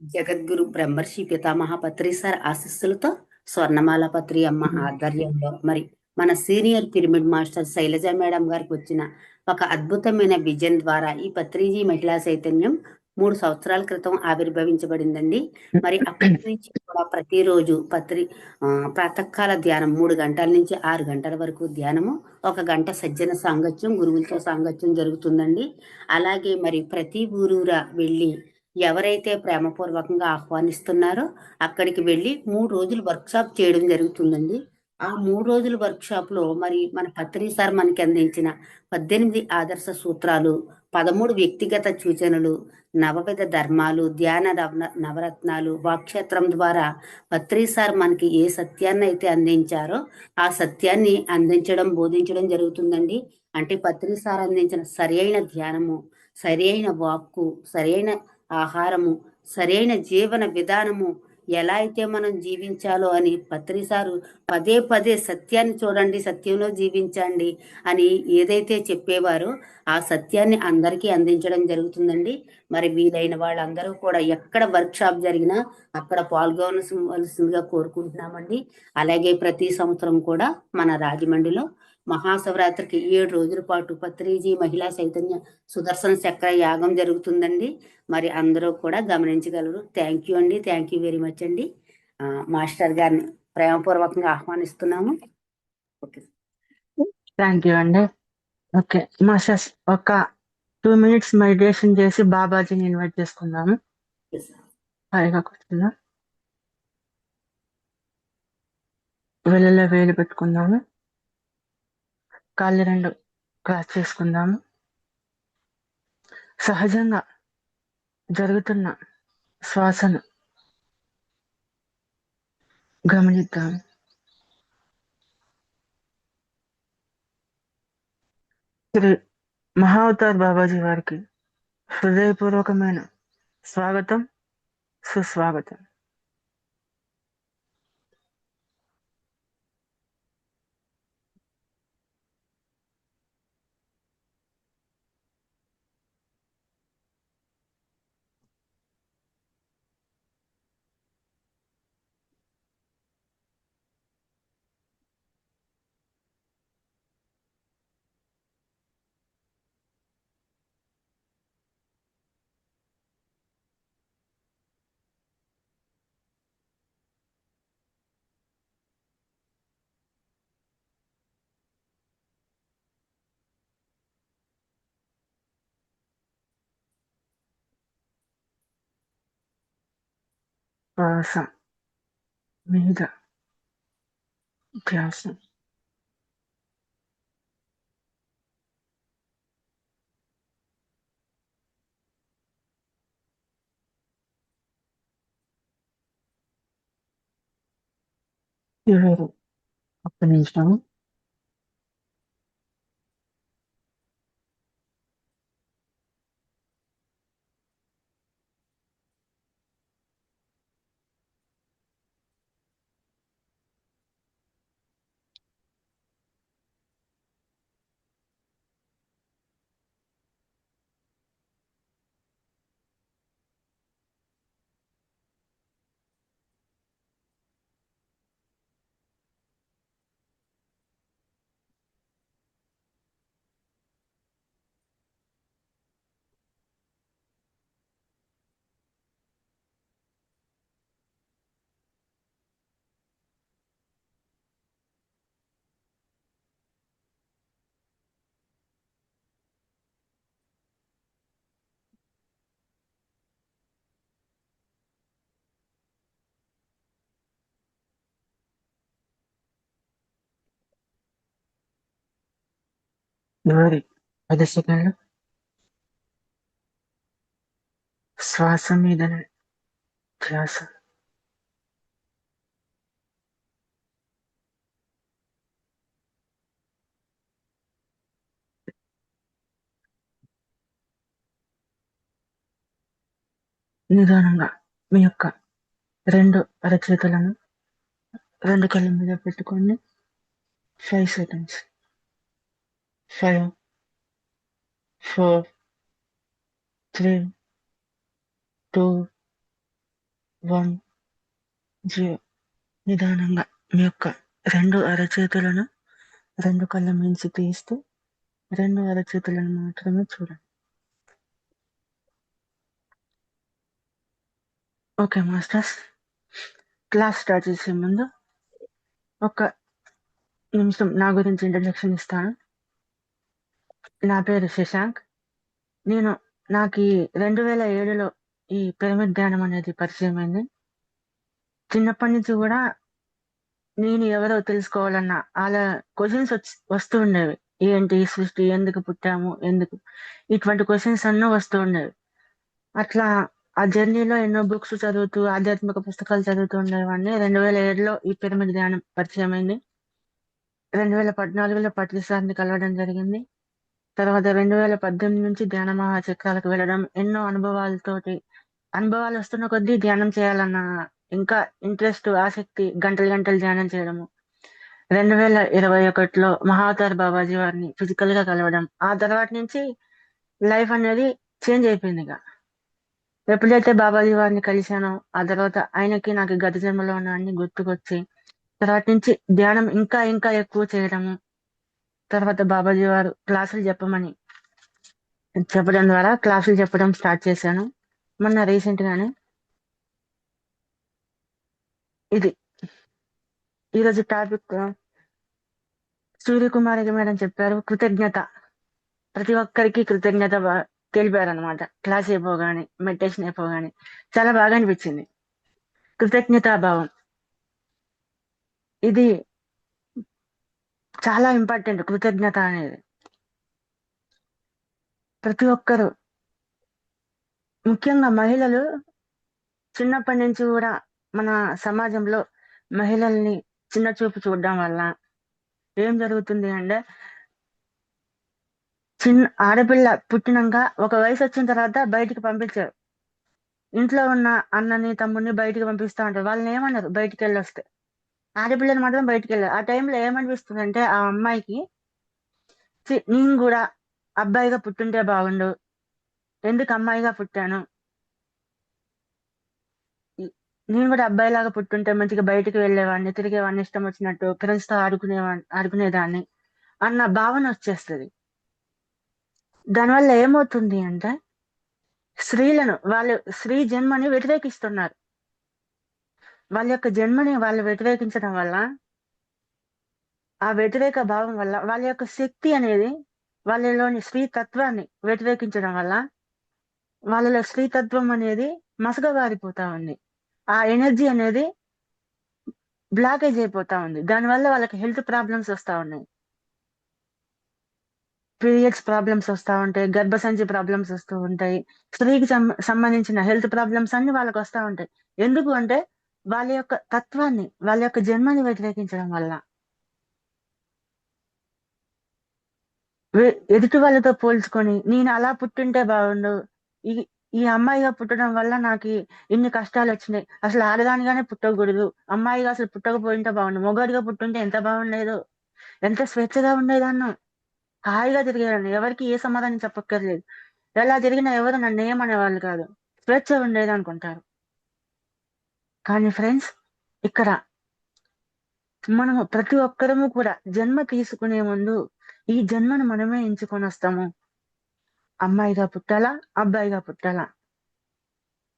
జగద్గురు బ్రహ్మర్షి పితామహ పత్రి సార్ ఆశీస్సులతో స్వర్ణమాల పత్రి అమ్మ ఆధ్వర్యంలో మరి మన senior pyramid master Shailaja madam గారికి వచ్చిన ఒక అద్భుతమైన విజన్ ద్వారా ఈ పత్రిజీ మహిళా చైతన్యం 3 సంవత్సరాల క్రితం ఆవిర్భవించబడిందండి. మరి అప్పటి నుంచి కూడా ప్రతిరోజు ప్రాతకాల ధ్యానం 3 గంటల నుంచి 6 గంటల వరకు ధ్యానము, 1 గంట సజ్జన సాంగత్యం, గురువులతో సాంగత్యం జరుగుతుందండి. అలాగే మరి ప్రతి ఊరూరా వెళ్ళి ఎవరైతే ప్రేమపూర్వకంగా ఆహ్వానిస్తున్నారో అక్కడికి వెళ్ళి 3 రోజులు వర్క్షాప్ చేయడం జరుగుతుందండి. ఆ 3 రోజుల వర్క్షాప్లో మరి మన పత్రి సార్ మనకి అందించిన 18 ఆదర్శ సూత్రాలు, 13 వ్యక్తిగత సూచనలు, నవవిధ ధర్మాలు, ధ్యాన నవరత్నాలు, వాక్క్షేత్రం ద్వారా పత్రి సార్ మనకి ఏ సత్యాన్ని అయితే అందించారో ఆ సత్యాన్ని అందించడం, బోధించడం జరుగుతుందండి. అంటే పత్రి సార్ అందించిన సరి అయిన ధ్యానము, సరి అయిన వాక్కు, సరి అయిన ఆహారము, సరైన జీవన విధానము, ఎలా అయితే మనం జీవించాలో అని పత్రి సారు పదే పదే సత్యాన్ని చూడండి, సత్యంలో జీవించండి అని ఏదైతే చెప్పేవారో ఆ సత్యాన్ని అందరికీ అందించడం జరుగుతుందండి. మరి వీలైన వాళ్ళందరూ కూడా ఎక్కడ వర్క్షాప్ జరిగినా అక్కడ పాల్గొనవలసిందిగా కోరుకుంటున్నామండి. అలాగే ప్రతి సంవత్సరం కూడా మన రాజమండ్రిలో మహాశివరాత్రికి 7 రోజుల పాటు పత్రిజీ మహిళా చైతన్య సుదర్శన చక్ర యాగం జరుగుతుందండి. మరి అందరూ కూడా గమనించగలరు. థ్యాంక్ యూ అండి. థ్యాంక్ యూ వెరీ మచ్ అండి. మాస్టర్ గారిని ప్రేమపూర్వకంగా ఆహ్వానిస్తున్నాము. ఓకే. థ్యాంక్ యూ అండి. ఓకే మాస్టర్స్, ఒక 2 minutes మెడిటేషన్ చేసి బాబాజీని ఇన్వైట్ చేసుకుందాము. హాయిగా కూర్చుందాం. వేళ్ళలో వేలు పెట్టుకుందాము. కాళ్ళు 2 క్రాస్ చేసుకుందాము. సహజంగా జరుగుతున్న శ్వాసను గమనిద్దాం. శ్రీ మహావతార్ బాబాజీ వారికి హృదయపూర్వకమైన స్వాగతం, సుస్వాగతం. శ్వాస మీద ధ్యాస. ఎవరు ఒక్క నిమిషం. ఎవరి 10 సెకండ్లు శ్వాస మీదనే ధ్యాస. నిదానంగా మీ యొక్క 2 అరచేతులను 2 కళ్ళ మీద పెట్టుకోండి. 5 seconds. 5, 4, 3, 2, 1 0. నిదానంగా మీ యొక్క 2 అరచేతులను 2 కళ్ళ మించి తీస్తూ 2 అరచేతులను మాత్రమే చూడండి. ఓకే మాస్టర్స్, క్లాస్ స్టార్ట్ చేసే ముందు ఒక నిమిషం నా గురించి ఇంట్రడక్షన్ ఇస్తాను. నా పేరు శశాంక్. నాకు 2007లో ఈ పిరమిడ్ ధ్యానం అనేది పరిచయం అయింది. చిన్నప్పటి నుంచి కూడా నేను ఎవరో తెలుసుకోవాలన్న అలా క్వశ్చన్స్ వస్తూ ఉండేవి. ఏంటి ఈ సృష్టి, ఎందుకు పుట్టాము, ఎందుకు, ఇటువంటి క్వశ్చన్స్ అన్నో వస్తూ ఉండేవి. అట్లా ఆ జర్నీలో ఎన్నో బుక్స్ చదువుతూ ఆధ్యాత్మిక పుస్తకాలు చదువుతూ ఉండేవాడిని. 2007లో ఈ పిరమిడ్ ధ్యానం పరిచయం అయింది. 2014లో పత్రి సార్ని కలవడం జరిగింది. తర్వాత 2018 నుంచి ధ్యాన మహాచక్రాలకు వెళ్ళడం, ఎన్నో అనుభవాలు వస్తున్న కొద్దీ ధ్యానం చేయాలన్న ఇంకా ఇంట్రెస్ట్, ఆసక్తి, గంటలు గంటలు ధ్యానం చేయడము. 2021లో మహావతార్ బాబాజీ వారిని ఫిజికల్ గా కలవడం. ఆ తర్వాత నుంచి లైఫ్ అనేది చేంజ్ అయిపోయింది. ఇక ఎప్పుడైతే బాబాజీ వారిని కలిశానో ఆ తర్వాత ఆయనకి నాకు గత జన్మలో ఉన్న అన్ని గుర్తుకొచ్చి తర్వాత నుంచి ధ్యానం ఇంకా ఇంకా ఎక్కువ చేయడము. తర్వాత బాబాజీ వారు క్లాసులు చెప్పడం ద్వారా క్లాసులు చెప్పడం స్టార్ట్ చేశాను. మొన్న రీసెంట్ గానే ఇది ఈరోజు టాపిక్ సూర్యకుమారి మేడం చెప్పారు, కృతజ్ఞత. ప్రతి ఒక్కరికి కృతజ్ఞత తెలిపారు అనమాట. క్లాస్ అయిపోగానే, మెడిటేషన్ అయిపోగానే చాలా బాగా అనిపించింది. కృతజ్ఞతాభావం ఇది చాలా ఇంపార్టెంట్. కృతజ్ఞత అనేది ప్రతి ఒక్కరు, ముఖ్యంగా మహిళలు, చిన్నప్పటి నుంచి కూడా మన సమాజంలో మహిళల్ని చిన్న చూపు చూడడం వల్ల ఏం జరుగుతుంది అంటే, ఆడపిల్ల పుట్టినాక ఒక వయసు వచ్చిన తర్వాత బయటికి పంపించారు. ఇంట్లో ఉన్న అన్నని తమ్ముడిని బయటికి పంపిస్తా ఉంటారు. వాళ్ళని ఏమన్నారు బయటికి వెళ్ళి వస్తే, ఆడపిల్లని మాత్రం బయటికి వెళ్ళారు. ఆ టైంలో ఏమనిపిస్తుంది అంటే ఆ అమ్మాయికి, నేను కూడా అబ్బాయిగా పుట్టుంటే బాగుండు, ఎందుకు అమ్మాయిగా పుట్టాను, నేను కూడా అబ్బాయిలాగా పుట్టుంటే మంచిగా బయటికి వెళ్ళేవాడిని, తిరిగేవాడిని, ఇష్టం వచ్చినట్టు ఫ్రెండ్స్ తో ఆడుకునేదాన్ని అన్న భావన వచ్చేస్తుంది. దానివల్ల ఏమవుతుంది అంటే వాళ్ళు స్త్రీ జన్మని వ్యతిరేకిస్తున్నారు. వాళ్ళ యొక్క జన్మని వాళ్ళు వ్యతిరేకించడం వల్ల, ఆ వ్యతిరేక భావం వల్ల వాళ్ళ యొక్క శక్తి అనేది, వాళ్ళలోని స్త్రీ తత్వాన్ని వ్యతిరేకించడం వల్ల వాళ్ళలో స్త్రీ తత్వం అనేది మసకబారిపోతా ఉంది. ఆ ఎనర్జీ అనేది బ్లాకేజ్ అయిపోతా ఉంది. దానివల్ల వాళ్ళకి హెల్త్ ప్రాబ్లమ్స్ వస్తా ఉన్నాయి. పీరియడ్స్ ప్రాబ్లమ్స్ వస్తా ఉంటాయి, గర్భసంచి ప్రాబ్లమ్స్ వస్తూ ఉంటాయి, స్త్రీకి సంబంధించిన హెల్త్ ప్రాబ్లమ్స్ అన్ని వాళ్ళకి వస్తా ఉంటాయి. ఎందుకు అంటే వాళ్ళ యొక్క తత్వాన్ని, వాళ్ళ యొక్క జన్మని వ్యతిరేకించడం వల్ల. ఎదుటి వాళ్ళతో పోల్చుకొని నేను అలా పుట్టింటే బాగుండు, ఈ ఈ అమ్మాయిగా పుట్టడం వల్ల నాకు ఇన్ని కష్టాలు వచ్చినాయి, అసలు ఆడదానిగానే పుట్టకూడదు, అమ్మాయిగా అసలు పుట్టకపోయింటే బాగుండు, మొగాడిగా పుట్టుంటే ఎంత బాగుండేదో, ఎంత స్వేచ్ఛగా ఉండేదాన్నో, హాయిగా తిరిగేదాన్ని, ఎవరికి ఏ సమాధానం చెప్పక్కర్లేదు, ఎలా జరిగినా ఎవరు నన్ను ఏమనేవాళ్ళు కాదు, స్వేచ్ఛ ఉండేది అనుకుంటారు. కానీ ఫ్రెండ్స్, ఇక్కడ మనము ప్రతి ఒక్కరము కూడా జన్మ తీసుకునే ముందు ఈ జన్మను మనమే ఎంచుకొని వస్తాము. అమ్మాయిగా పుట్టాలా, అబ్బాయిగా పుట్టాలా,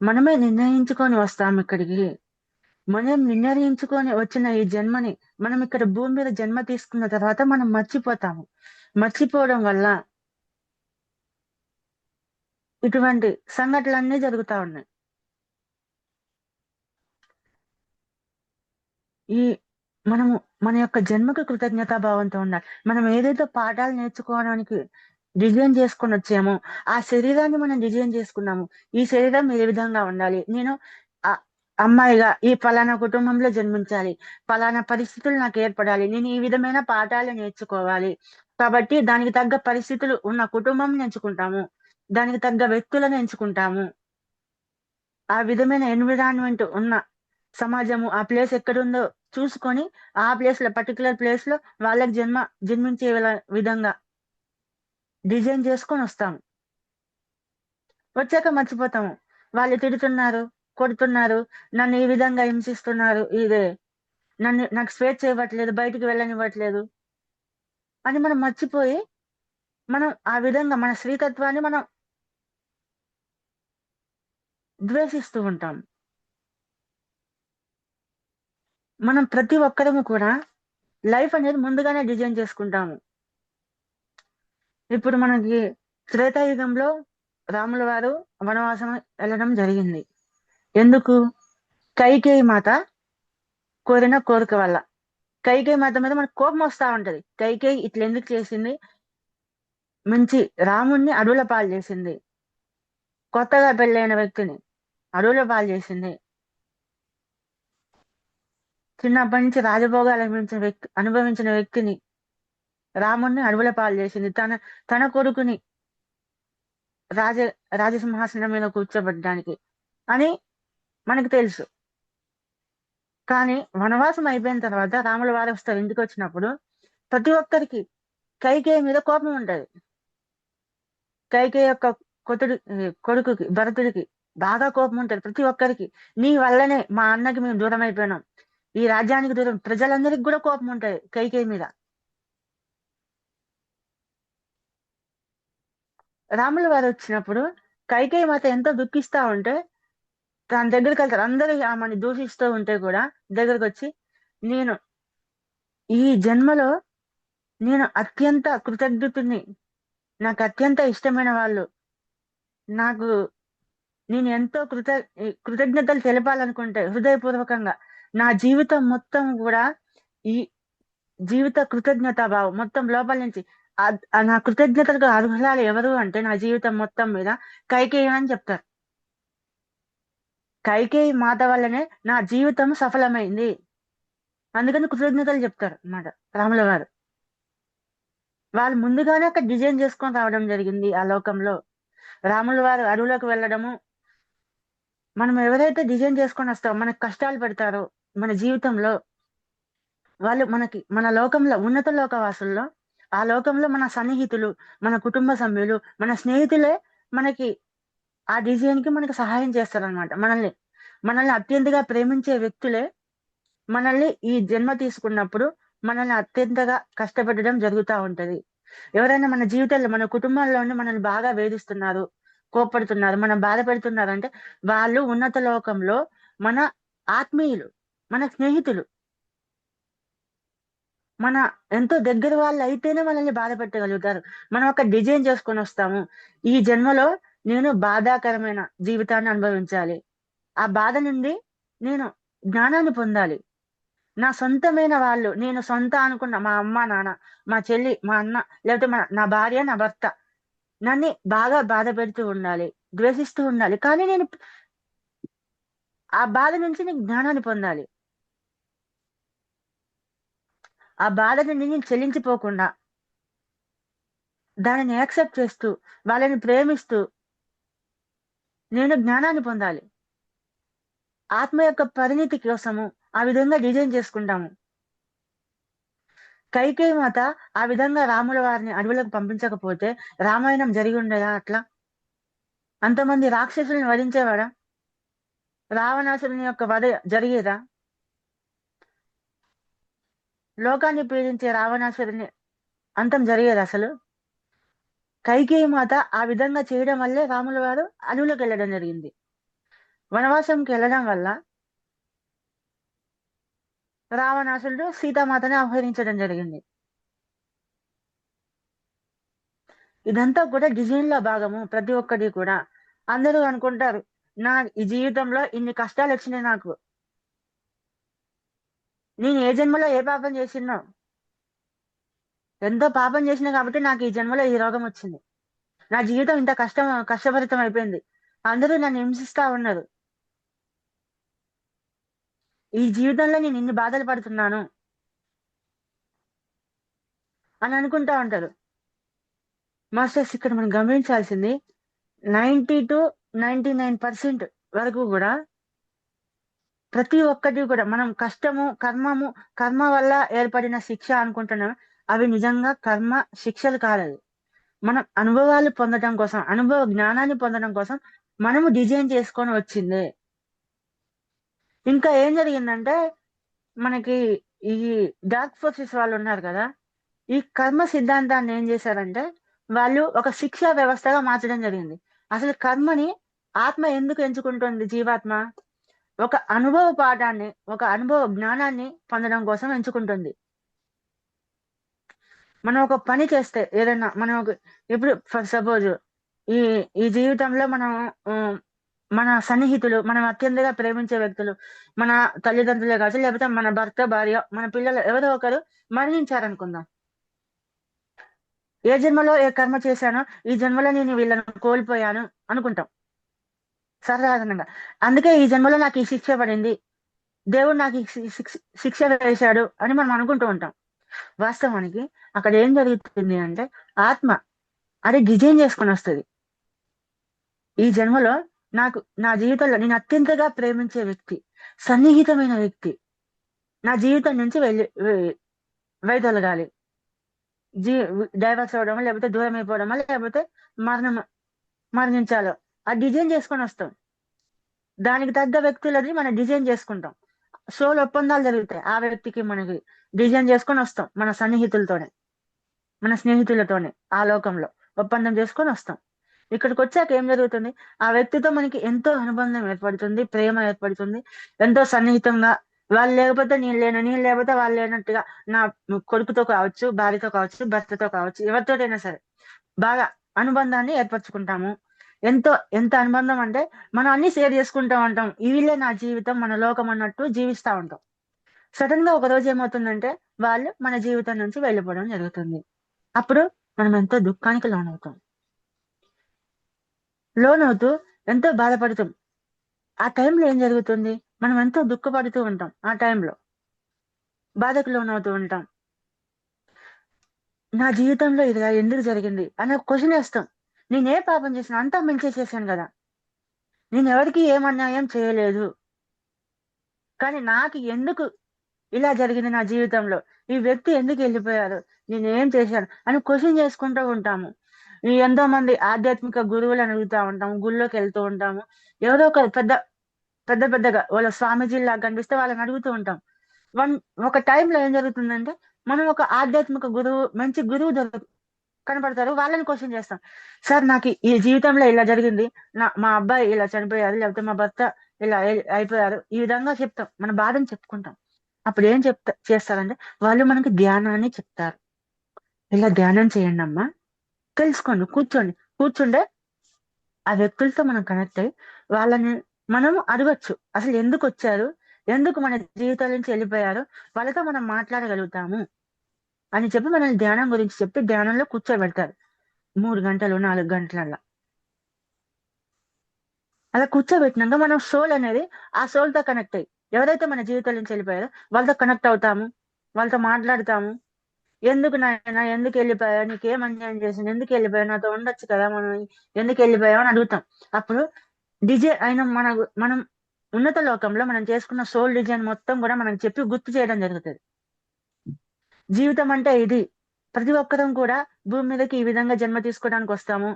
మనమే నిర్ణయించుకొని వస్తాం ఇక్కడికి. మనం నిర్ణయించుకొని వచ్చిన ఈ జన్మని మనం ఇక్కడ భూమి మీద జన్మ తీసుకున్న తర్వాత మనం మర్చిపోతాము. మర్చిపోవడం వల్ల ఇటువంటి సంఘటనలన్నీ జరుగుతా ఉన్నాయి. ఈ మనము మన యొక్క జన్మకు కృతజ్ఞతా భావంతో ఉండాలి. మనం ఏదైతే పాఠాలు నేర్చుకోవడానికి డిజైన్ చేసుకొని వచ్చామో ఆ శరీరాన్ని మనం డిజైన్ చేసుకున్నాము. ఈ శరీరం ఏ విధంగా ఉండాలి, నేను అమ్మాయిగా ఈ ఫలానా కుటుంబంలో జన్మించాలి, ఫలానా పరిస్థితులు నాకు ఏర్పడాలి, నేను ఈ విధమైన పాఠాలు నేర్చుకోవాలి, కాబట్టి దానికి తగ్గ పరిస్థితులు ఉన్న కుటుంబం ఎంచుకుంటాము, దానికి తగ్గ వ్యక్తులను ఎంచుకుంటాము, ఆ విధమైన ఎన్విరాన్మెంట్ ఉన్న సమాజము, ఆ ప్లేస్ ఎక్కడుందో చూసుకొని ఆ పర్టికులర్ ప్లేస్ లో వాళ్ళకి జన్మించే విధంగా డిజైన్ చేసుకొని వస్తాము. వచ్చాక మర్చిపోతాము. వాళ్ళు తిడుతున్నారు, కొడుతున్నారు, నన్ను ఈ విధంగా హింసిస్తున్నారు, నాకు స్వేచ్ఛ ఇవ్వట్లేదు, బయటికి వెళ్ళనివ్వట్లేదు అని మనం మర్చిపోయి మనం ఆ విధంగా మన స్త్రీతత్వాన్ని మనం ద్వేషిస్తూ ఉంటాం. మనం ప్రతి ఒక్కరము కూడా లైఫ్ అనేది ముందుగానే డిజైన్ చేసుకుంటాము. ఇప్పుడు మనకి త్రేతాయుగంలో రాముల వారు వనవాసం వెళ్ళడం జరిగింది. ఎందుకు? కైకేయి మాత కోరిన కోరిక వల్ల. కైకేయి మాత మీద మనకు కోపం వస్తా ఉంటది. కైకేయి ఇట్లా ఎందుకు చేసింది? మంచి రాముణ్ణి అడవుల పాలు చేసింది, కొత్తగా పెళ్ళైన వ్యక్తిని అడవుల పాలు చేసింది, చిన్నప్పటి నుంచి రాజభోగాలు అనుభవించిన వ్యక్తిని రాముణ్ణి అడవుల పాలు చేసింది, తన కొడుకుని రాజ రాజసింహాసనం మీద కూర్చోబెట్టడానికి అని మనకు తెలుసు. కానీ వనవాసం అయిపోయిన తర్వాత రాముల వారు వస్తారు ఇంటికి వచ్చినప్పుడు ప్రతి ఒక్కరికి కైకేయి మీద కోపం ఉంటది. కైకేయి యొక్క కొడుకుకి భరతుడికి బాగా కోపం ఉంటది ప్రతి ఒక్కరికి. నీ వల్లనే మా అన్నకి మేము దూరం అయిపోయినాం, ఈ రాజ్యానికి దూరం, ప్రజలందరికి కూడా కోపం ఉంటది కైకేయి మీద. రాముల వారు వచ్చినప్పుడు కైకేయి మాత ఎంతో దుఃఖిస్తా ఉంటే తన దగ్గరికి వెళ్తారు. అందరూ ఆమెని దూషిస్తూ ఉంటే కూడా దగ్గరకు వచ్చి, నేను ఈ జన్మలో నేను అత్యంత కృతజ్ఞతుని, నాకు అత్యంత ఇష్టమైన వాళ్ళు, నాకు నేను ఎంతో కృతజ్ఞతలు తెలపాలనుకుంటే హృదయపూర్వకంగా నా జీవితం మొత్తం కూడా ఈ జీవిత కృతజ్ఞతా భావం మొత్తం లోపల నుంచి నా కృతజ్ఞతలకు అర్హురాలు ఎవరు అంటే నా జీవితం మొత్తం మీద కైకేయి అని చెప్తారు. కైకేయి మాత వల్లనే నా జీవితం సఫలమైంది, అందుకని కృతజ్ఞతలు చెప్తారు అన్నమాట రాముల వారు. వాళ్ళు ముందుగానే అక్కడ డిజైన్ చేసుకొని రావడం జరిగింది ఆ లోకంలో. రాముల వారు అడవులకు వెళ్ళడము, మనం ఎవరైతే డిజైన్ చేసుకొని వస్తామో, మనకు కష్టాలు పెడతారో మన జీవితంలో, వాళ్ళు మన లోకంలో ఉన్నత లోకవాసుల్లో, ఆ లోకంలో మన సన్నిహితులు, మన కుటుంబ సభ్యులు, మన స్నేహితులే మనకి ఆ డిజైన్ కి మనకి సహాయం చేస్తారనమాట. మనల్ని అత్యంతగా ప్రేమించే వ్యక్తులే మనల్ని ఈ జన్మ తీసుకున్నప్పుడు మనల్ని అత్యంతగా కష్టపెట్టడం జరుగుతూ ఉంటది. ఎవరైనా మన జీవితంలో మన కుటుంబంలోనే మనల్ని బాగా వేధిస్తున్నారు, కోప్పడుతున్నారు, మనం బాధ పెడుతున్నారు అంటే వాళ్ళు ఉన్నత లోకంలో మన ఆత్మీయులు, మన స్నేహితులు, మన ఎంతో దగ్గర వాళ్ళు అయితేనే మనల్ని బాధ పెట్టగలుగుతారు. మనం ఒక డిజైన్ చేసుకొని వస్తాము, ఈ జన్మలో నేను బాధాకరమైన జీవితాన్ని అనుభవించాలి, ఆ బాధ నుండి నేను జ్ఞానాన్ని పొందాలి, నా సొంతమైన వాళ్ళు, నేను సొంత అనుకున్న మా అమ్మ నాన్న, మా చెల్లి, మా అన్న, లేకపోతే నా భార్య, నా భర్త నన్ను బాగా బాధ పెడుతూ ఉండాలి, ద్వేషిస్తూ ఉండాలి, కానీ నేను ఆ బాధ నుంచి నేను జ్ఞానాన్ని పొందాలి. ఆ బాధ నుండి నేను చెల్లించిపోకుండా దానిని యాక్సెప్ట్ చేస్తూ వాళ్ళని ప్రేమిస్తూ నేను జ్ఞానాన్ని పొందాలి. ఆత్మ యొక్క పరిణితి కోసము ఆ విధంగా డిజైన్ చేసుకుంటాము. కైకేయి మాత ఆ విధంగా రాముల వారిని అడవులకు పంపించకపోతే రామాయణం జరిగి ఉండేదా? అట్లా అంతమంది రాక్షసుల్ని వధించేవాడా? రావణాసురుని యొక్క వధ జరిగేదా? లోకాన్ని పీడించే రావణాసురుని అంతం జరిగేది అసలు? కైకేయి మాత ఆ విధంగా చేయడం వల్లే రాముల వారు అడవులకు వెళ్ళడం జరిగింది. వనవాసంకి వెళ్ళడం వల్ల రావణాసురుడు సీతామాతని అపహరించడం జరిగింది. ఇదంతా కూడా డిజైన్ లో భాగము. ప్రతి ఒక్కటి కూడా అందరూ అనుకుంటారు, ఈ జీవితంలో ఇన్ని కష్టాలు వచ్చినాయి నాకు, నేను ఏ జన్మలో ఏ పాపం చేసినో, ఎంతో పాపం చేసినా కాబట్టి నాకు ఈ జన్మలో ఈ రోగం వచ్చింది, నా జీవితం ఇంత కష్టభరితం అయిపోయింది, అందరూ నన్ను హింసిస్తా ఉన్నారు, ఈ జీవితంలో నేను ఇన్ని బాధలు పడుతున్నాను అని అనుకుంటా ఉంటారు. మాస్టర్స్, ఇక్కడ మనం గమనించాల్సింది 90 to 99% వరకు కూడా ప్రతి ఒక్కటి కూడా మనం కర్మ వల్ల ఏర్పడిన శిక్ష అనుకుంటున్నాం, అవి నిజంగా కర్మ శిక్షలు కాదు. మనం అనుభవాలు పొందడం కోసం, అనుభవ జ్ఞానాన్ని పొందడం కోసం మనము డిజైన్ చేసుకొని వచ్చింది. ఇంకా ఏం జరిగిందంటే మనకి ఈ డార్క్ ఫోర్సెస్ వాళ్ళు ఉన్నారు కదా, ఈ కర్మ సిద్ధాంతాన్ని ఏం చేశారంటే వాళ్ళు ఒక శిక్షా వ్యవస్థగా మార్చడం జరిగింది. అసలు కర్మని ఆత్మ ఎందుకు ఎంచుకుంటుంది? జీవాత్మ ఒక అనుభవ పాఠాన్ని, ఒక అనుభవ జ్ఞానాన్ని పొందడం కోసం ఎంచుకుంటుంది. మనం ఒక పని చేస్తే ఏదైనా మనం ఇప్పుడు ఫర్ సపోజ్ ఈ ఈ జీవితంలో మనం మన సన్నిహితులు, మనం అత్యంతగా ప్రేమించే వ్యక్తులు, మన తల్లిదండ్రులే కావచ్చు, లేకపోతే మన భర్త, భార్య, మన పిల్లలు ఎవరో ఒకరు మరణించారనుకుందాం. ఏ జన్మలో ఏ కర్మ చేశానో ఈ జన్మలో నేను వీళ్ళని కోల్పోయాను అనుకుంటాం సాధారణంగా. అందుకే ఈ జన్మలో నాకు ఈ శిక్ష పడింది, దేవుడు నాకు ఈ శిక్ష వేశాడు అని మనం అనుకుంటూ ఉంటాం. వాస్తవానికి అక్కడ ఏం జరుగుతుంది అంటే ఆత్మ అది డిజైన్ చేసుకొని వస్తుంది. ఈ జన్మలో నాకు నా జీవితంలో నేను అత్యంతగా ప్రేమించే వ్యక్తి, సన్నిహితమైన వ్యక్తి నా జీవితం నుంచి వైదొలగాలి, డైవర్స్ అవడమా, లేకపోతే దూరం అయిపోవడమా, లేకపోతే మరణించాలో ఆ డిజైన్ చేసుకొని వస్తాం. దానికి తగ్గ వ్యక్తులని మనం డిజైన్ చేసుకుంటాం. సోల్ ఒప్పందాలు జరుగుతాయి. ఆ వ్యక్తికి మనకి డిజైన్ చేసుకొని వస్తాం మన సన్నిహితులతోనే, మన స్నేహితులతోనే ఆ లోకంలో ఒప్పందం చేసుకొని వస్తాం. ఇక్కడికి వచ్చాక ఏం జరుగుతుంది? ఆ వ్యక్తితో మనకి ఎంతో అనుబంధం ఏర్పడుతుంది, ప్రేమ ఏర్పడుతుంది, ఎంతో సన్నిహితంగా. వాళ్ళు లేకపోతే నేను లేను, నేను లేకపోతే వాళ్ళు లేనట్టుగా. నా కొడుకుతో కావచ్చు, భార్యతో కావచ్చు, భర్తతో కావచ్చు, ఎవరితోటైనా సరే బాగా అనుబంధాన్ని ఏర్పరచుకుంటాము. ఎంత అనుబంధం అంటే మనం అన్ని షేర్ చేసుకుంటూ ఉంటాం. వీళ్ళే నా జీవితం, మన లోకం అన్నట్టు జీవిస్తూ ఉంటాం. సడన్ గా ఒక రోజు ఏమవుతుందంటే వాళ్ళు మన జీవితం నుంచి వెళ్ళిపోవడం జరుగుతుంది. అప్పుడు మనం ఎంతో దుఃఖానికి లోనవుతూ ఎంతో బాధపడుతాం. ఆ టైంలో ఏం జరుగుతుంది? మనం ఎంతో దుఃఖపడుతూ ఉంటాం. ఆ టైంలో బాధకు లోనవుతూ ఉంటాం. నా జీవితంలో ఇది ఎందుకు జరిగింది అనే క్వశ్చన్ వేస్తాం. నేనే పాపం చేసిన? అంతా మంచి చేశాను కదా, నేను ఎవరికి ఏం అన్యాయం చేయలేదు, కానీ నాకు ఎందుకు ఇలా జరిగింది? నా జీవితంలో ఈ వ్యక్తి ఎందుకు వెళ్ళిపోయారు? నేను ఏం చేశాను అని క్వశ్చన్ చేసుకుంటూ ఉంటాము. ఎంతో మంది ఆధ్యాత్మిక గురువులను అడుగుతూ ఉంటాము, గుళ్ళోకి వెళ్తూ ఉంటాము. ఎవరో ఒక పెద్దగా వాళ్ళ స్వామీజీలాగా కనిపిస్తే వాళ్ళని అడుగుతూ ఉంటాం. ఒక టైంలో ఏం జరుగుతుందంటే మనం ఒక ఆధ్యాత్మిక గురువు, మంచి గురువు కనపడతారు. వాళ్ళని క్వశ్చన్ చేస్తాం. సార్ నాకు ఈ జీవితంలో ఇలా జరిగింది, మా అబ్బాయి ఇలా చనిపోయారు, లేకపోతే మా భర్త ఇలా అయిపోయారు, ఈ విధంగా చెప్తాం, మన బాధను చెప్పుకుంటాం. అప్పుడు ఏం చేస్తారంటే వాళ్ళు మనకి ధ్యానాన్ని చెప్తారు. ఇలా ధ్యానం చేయండి అమ్మా, తెలుసుకోండి, కూర్చుంటే ఆ వ్యక్తులతో మనం కనెక్ట్ అయ్యి వాళ్ళని మనం అడగచ్చు, అసలు ఎందుకు వచ్చారు, ఎందుకు మన జీవితాల నుంచి వెళ్ళిపోయారు, వాళ్ళతో మనం మాట్లాడగలుగుతాము అని చెప్పి మనల్ని ధ్యానం గురించి చెప్పి ధ్యానంలో కూర్చోబెడతారు 3 గంటలు 4 గంటలల్లా. అలా కూర్చోబెట్టినాక మనం సోల్ అనేది ఆ సోల్ తో కనెక్ట్ అయ్యి ఎవరైతే మన జీవితాల నుంచి వెళ్ళిపోయారో వాళ్ళతో కనెక్ట్ అవుతాము, వాళ్ళతో మాట్లాడతాము. ఎందుకు నాయన, ఎందుకు వెళ్ళిపోయావు, నీకేం అన్యాయం చేసింది, ఎందుకు వెళ్ళిపోయావు, నాతో ఉండొచ్చు కదా, మనం ఎందుకు వెళ్ళిపోయావు అని అడుగుతాం. అప్పుడు డిజైన్ అయిన మనం ఉన్నత లోకంలో మనం చేసుకున్న సోల్ డిజైన్ మొత్తం కూడా మనం చెప్పి గుర్తు చేయడం జరుగుతుంది. జీవితం అంటే ఇది, ప్రతి ఒక్కరం కూడా భూమి మీదకి ఈ విధంగా జన్మ తీసుకోవడానికి వస్తాము.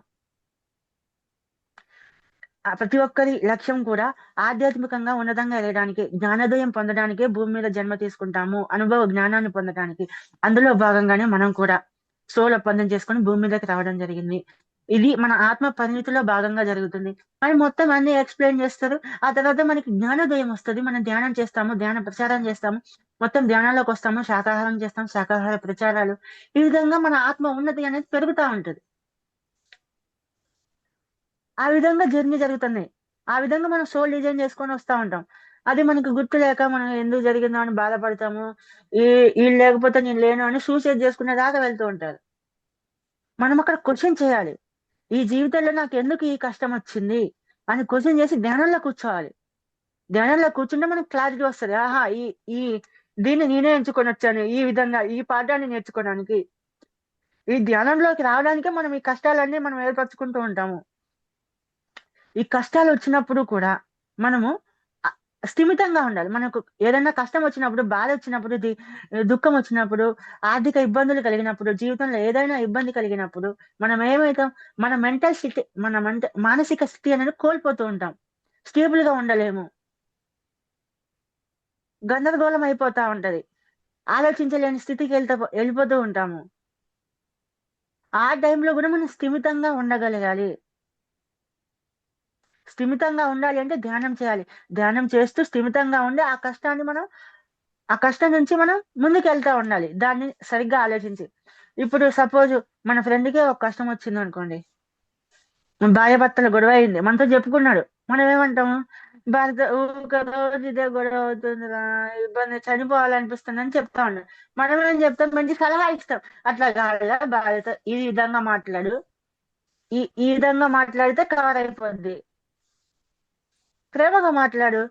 ప్రతి ఒక్కరి లక్ష్యం కూడా ఆధ్యాత్మికంగా ఉన్నతంగా ఎదగడానికి, జ్ఞానోదయం పొందడానికే భూమి మీద జన్మ తీసుకుంటాము, అనుభవ జ్ఞానాన్ని పొందడానికి. అందులో భాగంగానే మనం కూడా సోల్ ఒప్పందం చేసుకొని భూమి మీదకి రావడం జరిగింది. ఇది మన ఆత్మ పరిణితిలో భాగంగా జరుగుతుంది అని మొత్తం అన్ని ఎక్స్ప్లెయిన్ చేస్తారు. ఆ తర్వాత మనకి జ్ఞానోదయం వస్తుంది, మనం ధ్యానం చేస్తాము, ధ్యాన ప్రచారం చేస్తాము, మొత్తం ధ్యానంలోకి వస్తాము, శాకాహారం చేస్తాం, శాకాహార ప్రచారాలు. ఈ విధంగా మన ఆత్మ ఉన్నతి అనేది పెరుగుతూ ఉంటుంది. ఆ విధంగా జర్నీ జరుగుతుంది. ఆ విధంగా మనం సోల్ డిజైన్ చేసుకొని వస్తా ఉంటాం. అది మనకి గుర్తు లేక మనం ఎందుకు జరిగిందో అని బాధపడతాము. వీళ్ళు లేకపోతే నేను లేను అని సూసైడ్ చేసుకునే దాకా వెళ్తూ ఉంటారు. మనం అక్కడ క్వశ్చన్ చేయాలి, ఈ జీవితంలో నాకు ఎందుకు ఈ కష్టం వచ్చింది అని క్వశ్చన్ చేసి ధ్యానంలో కూర్చోవాలి. ధ్యానంలో కూర్చుంటే మనకు క్లారిటీ వస్తుంది. ఆహా, ఈ ఈ దీన్ని నేనే ఎంచుకొని వచ్చాను, ఈ విధంగా ఈ పాఠాన్ని నేర్చుకోవడానికి. ఈ ధ్యానంలోకి రావడానికే మనం ఈ కష్టాలన్నీ మనం ఏర్పరచుకుంటూ ఉంటాము. ఈ కష్టాలు వచ్చినప్పుడు కూడా మనము స్థిమితంగా ఉండాలి. మనకు ఏదైనా కష్టం వచ్చినప్పుడు, బాధ వచ్చినప్పుడు, దుఃఖం వచ్చినప్పుడు, ఆర్థిక ఇబ్బందులు కలిగినప్పుడు, జీవితంలో ఏదైనా ఇబ్బంది కలిగినప్పుడు మనం ఏమైతాం? మన మెంటల్ స్థితి, మానసిక స్థితి అనేది కోల్పోతూ ఉంటాం. స్టేబుల్ గా ఉండలేము. గందరగోళం అయిపోతా ఉంటది. ఆలోచించలేని స్థితికి వెళ్ళిపోతూ ఉంటాము. ఆ టైంలో కూడా మనం స్థిమితంగా ఉండగలగాలి. స్థిమితంగా ఉండాలి అంటే ధ్యానం చేయాలి. ధ్యానం చేస్తూ స్థిమితంగా ఉండి ఆ కష్టం నుంచి మనం ముందుకెళ్తా ఉండాలి. దాన్ని సరిగ్గా ఆలోచించి. ఇప్పుడు సపోజ్ మన ఫ్రెండ్‌కే ఒక కష్టం వచ్చిందనుకోండి. భార్యాభర్తల గొడవ అయింది. మనతో చెప్పుకున్నాడు. మనం ఏమంటాము? భర్త ఊకే రోజు ఇదే గొడవ అవుతుందిరా, ఇబ్బంది చనిపోవాలనిపిస్తుందని చెప్తా ఉన్నాం. మనం ఏం చెప్తాం? మంచి సలహా ఇస్తాం. అట్లా కాదురా భార్యతో ఈ విధంగా మాట్లాడు. ఈ విధంగా మాట్లాడితే కవర్ అయిపోద్ది. ప్రేమగా మాట్లాడు.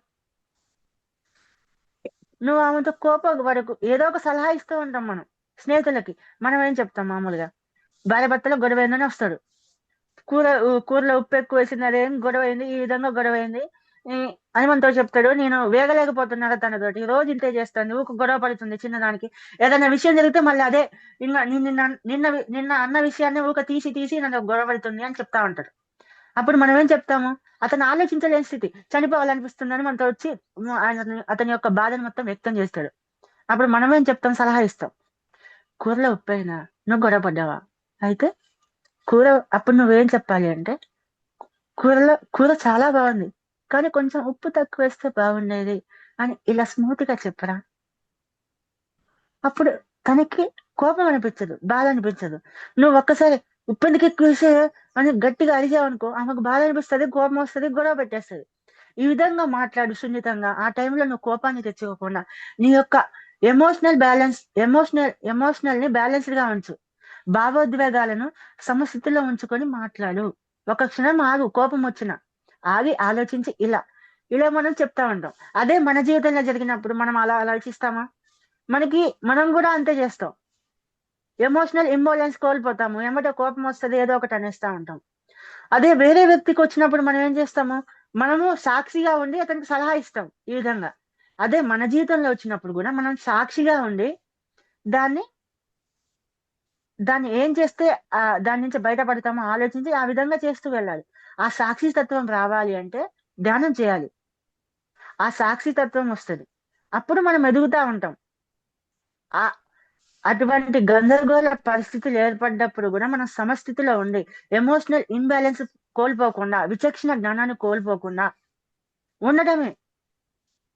నువ్వు ఆమెతో కోపం వరకు ఏదో ఒక సలహా ఇస్తూ ఉంటాం మనం స్నేహితులకి. మనం ఏం చెప్తాం మామూలుగా? భార్యాభర్తలో గొడవ అయిందని వస్తాడు. కూరలో ఉప్పు ఎక్కువ వేసింది, అదేం గొడవ అయింది, ఈ విధంగా గొడవ అయింది అని మనతో చెప్తాడు. నేను వేగలేకపోతున్నాను తనతోటి, రోజు ఇంతే చేస్తాను, ఊక గొడవ పడుతుంది చిన్నదానికి. ఏదైనా విషయం జరిగితే మళ్ళీ అదే ఇంకా నిన్న నిన్న నిన్న అన్న విషయాన్ని ఊక తీసి తీసి నన్ను గొడవ పడుతుంది అని చెప్తా ఉంటాడు. అప్పుడు మనం ఏం చెప్తాము? అతను ఆలోచించలేని స్థితి, చనిపోవాలనిపిస్తుందని మనతో వచ్చి అతని యొక్క బాధను మొత్తం వ్యక్తం చేస్తాడు. అప్పుడు మనం ఏం చెప్తాం? సలహా ఇస్తాం. కూరలో ఉప్పు అయినా నువ్వు గొడవ పడ్డావా? అయితే అప్పుడు నువ్వేం చెప్పాలి అంటే, కూర చాలా బాగుంది, కానీ కొంచెం ఉప్పు తక్కువ వేస్తే బాగుండేది అని ఇలా స్మూత్ గా చెప్పరా. అప్పుడు తనకి కోపం అనిపించదు, బాధ అనిపించదు. నువ్వు ఒక్కసారి ఉప్పు ఎందుకు ఎక్కువ వేసావు అని గట్టిగా అరిచావనుకో, ఆమెకు బాధ అనిపిస్తుంది, కోపం వస్తుంది, గొడవ పెట్టేస్తుంది. ఈ విధంగా మాట్లాడు సున్నితంగా. ఆ టైంలో నువ్వు కోపాన్ని తెచ్చుకోకుండా నీ యొక్క ఎమోషనల్ ని బ్యాలెన్స్డ్ గా ఉంచు. భావోద్వేగాలను సమస్థితిలో ఉంచుకొని మాట్లాడు. ఒక క్షణం ఆగు. కోపం వచ్చిన ఆగి ఆలోచించి ఇలా ఇలా మనం చెప్తా ఉంటాం. అదే మన జీవితంలో జరిగినప్పుడు మనం అలా ఆలోచిస్తామా? మనం కూడా అంతే చేస్తాం. ఎమోషనల్ ఇంబాలెన్స్ కోల్పోతాము. ఏమంటే కోపం వస్తుంది, ఏదో ఒకటి అనేస్తా ఉంటాం. అదే వేరే వ్యక్తికి వచ్చినప్పుడు మనం ఏం చేస్తాము? మనము సాక్షిగా ఉండి అతనికి సలహా ఇస్తాం ఈ విధంగా. అదే మన జీవితంలో వచ్చినప్పుడు కూడా మనం సాక్షిగా ఉండి దాన్ని దాన్ని ఏం చేస్తే దాని నుంచి బయటపడతామో ఆలోచించి ఆ విధంగా చేస్తూ వెళ్ళాలి. ఆ సాక్షి తత్వం రావాలి అంటే ధ్యానం చేయాలి. ఆ సాక్షి తత్వం వస్తుంది. అప్పుడు మనం ఎదుగుతా ఉంటాం. ఆ అటువంటి గందరగోళ పరిస్థితులు ఏర్పడ్డప్పుడు కూడా మనం సమస్థితిలో ఉండి ఎమోషనల్ ఇంబ్యాలెన్స్ కోల్పోకుండా, విచక్షణ జ్ఞానాన్ని కోల్పోకుండా ఉండటమే.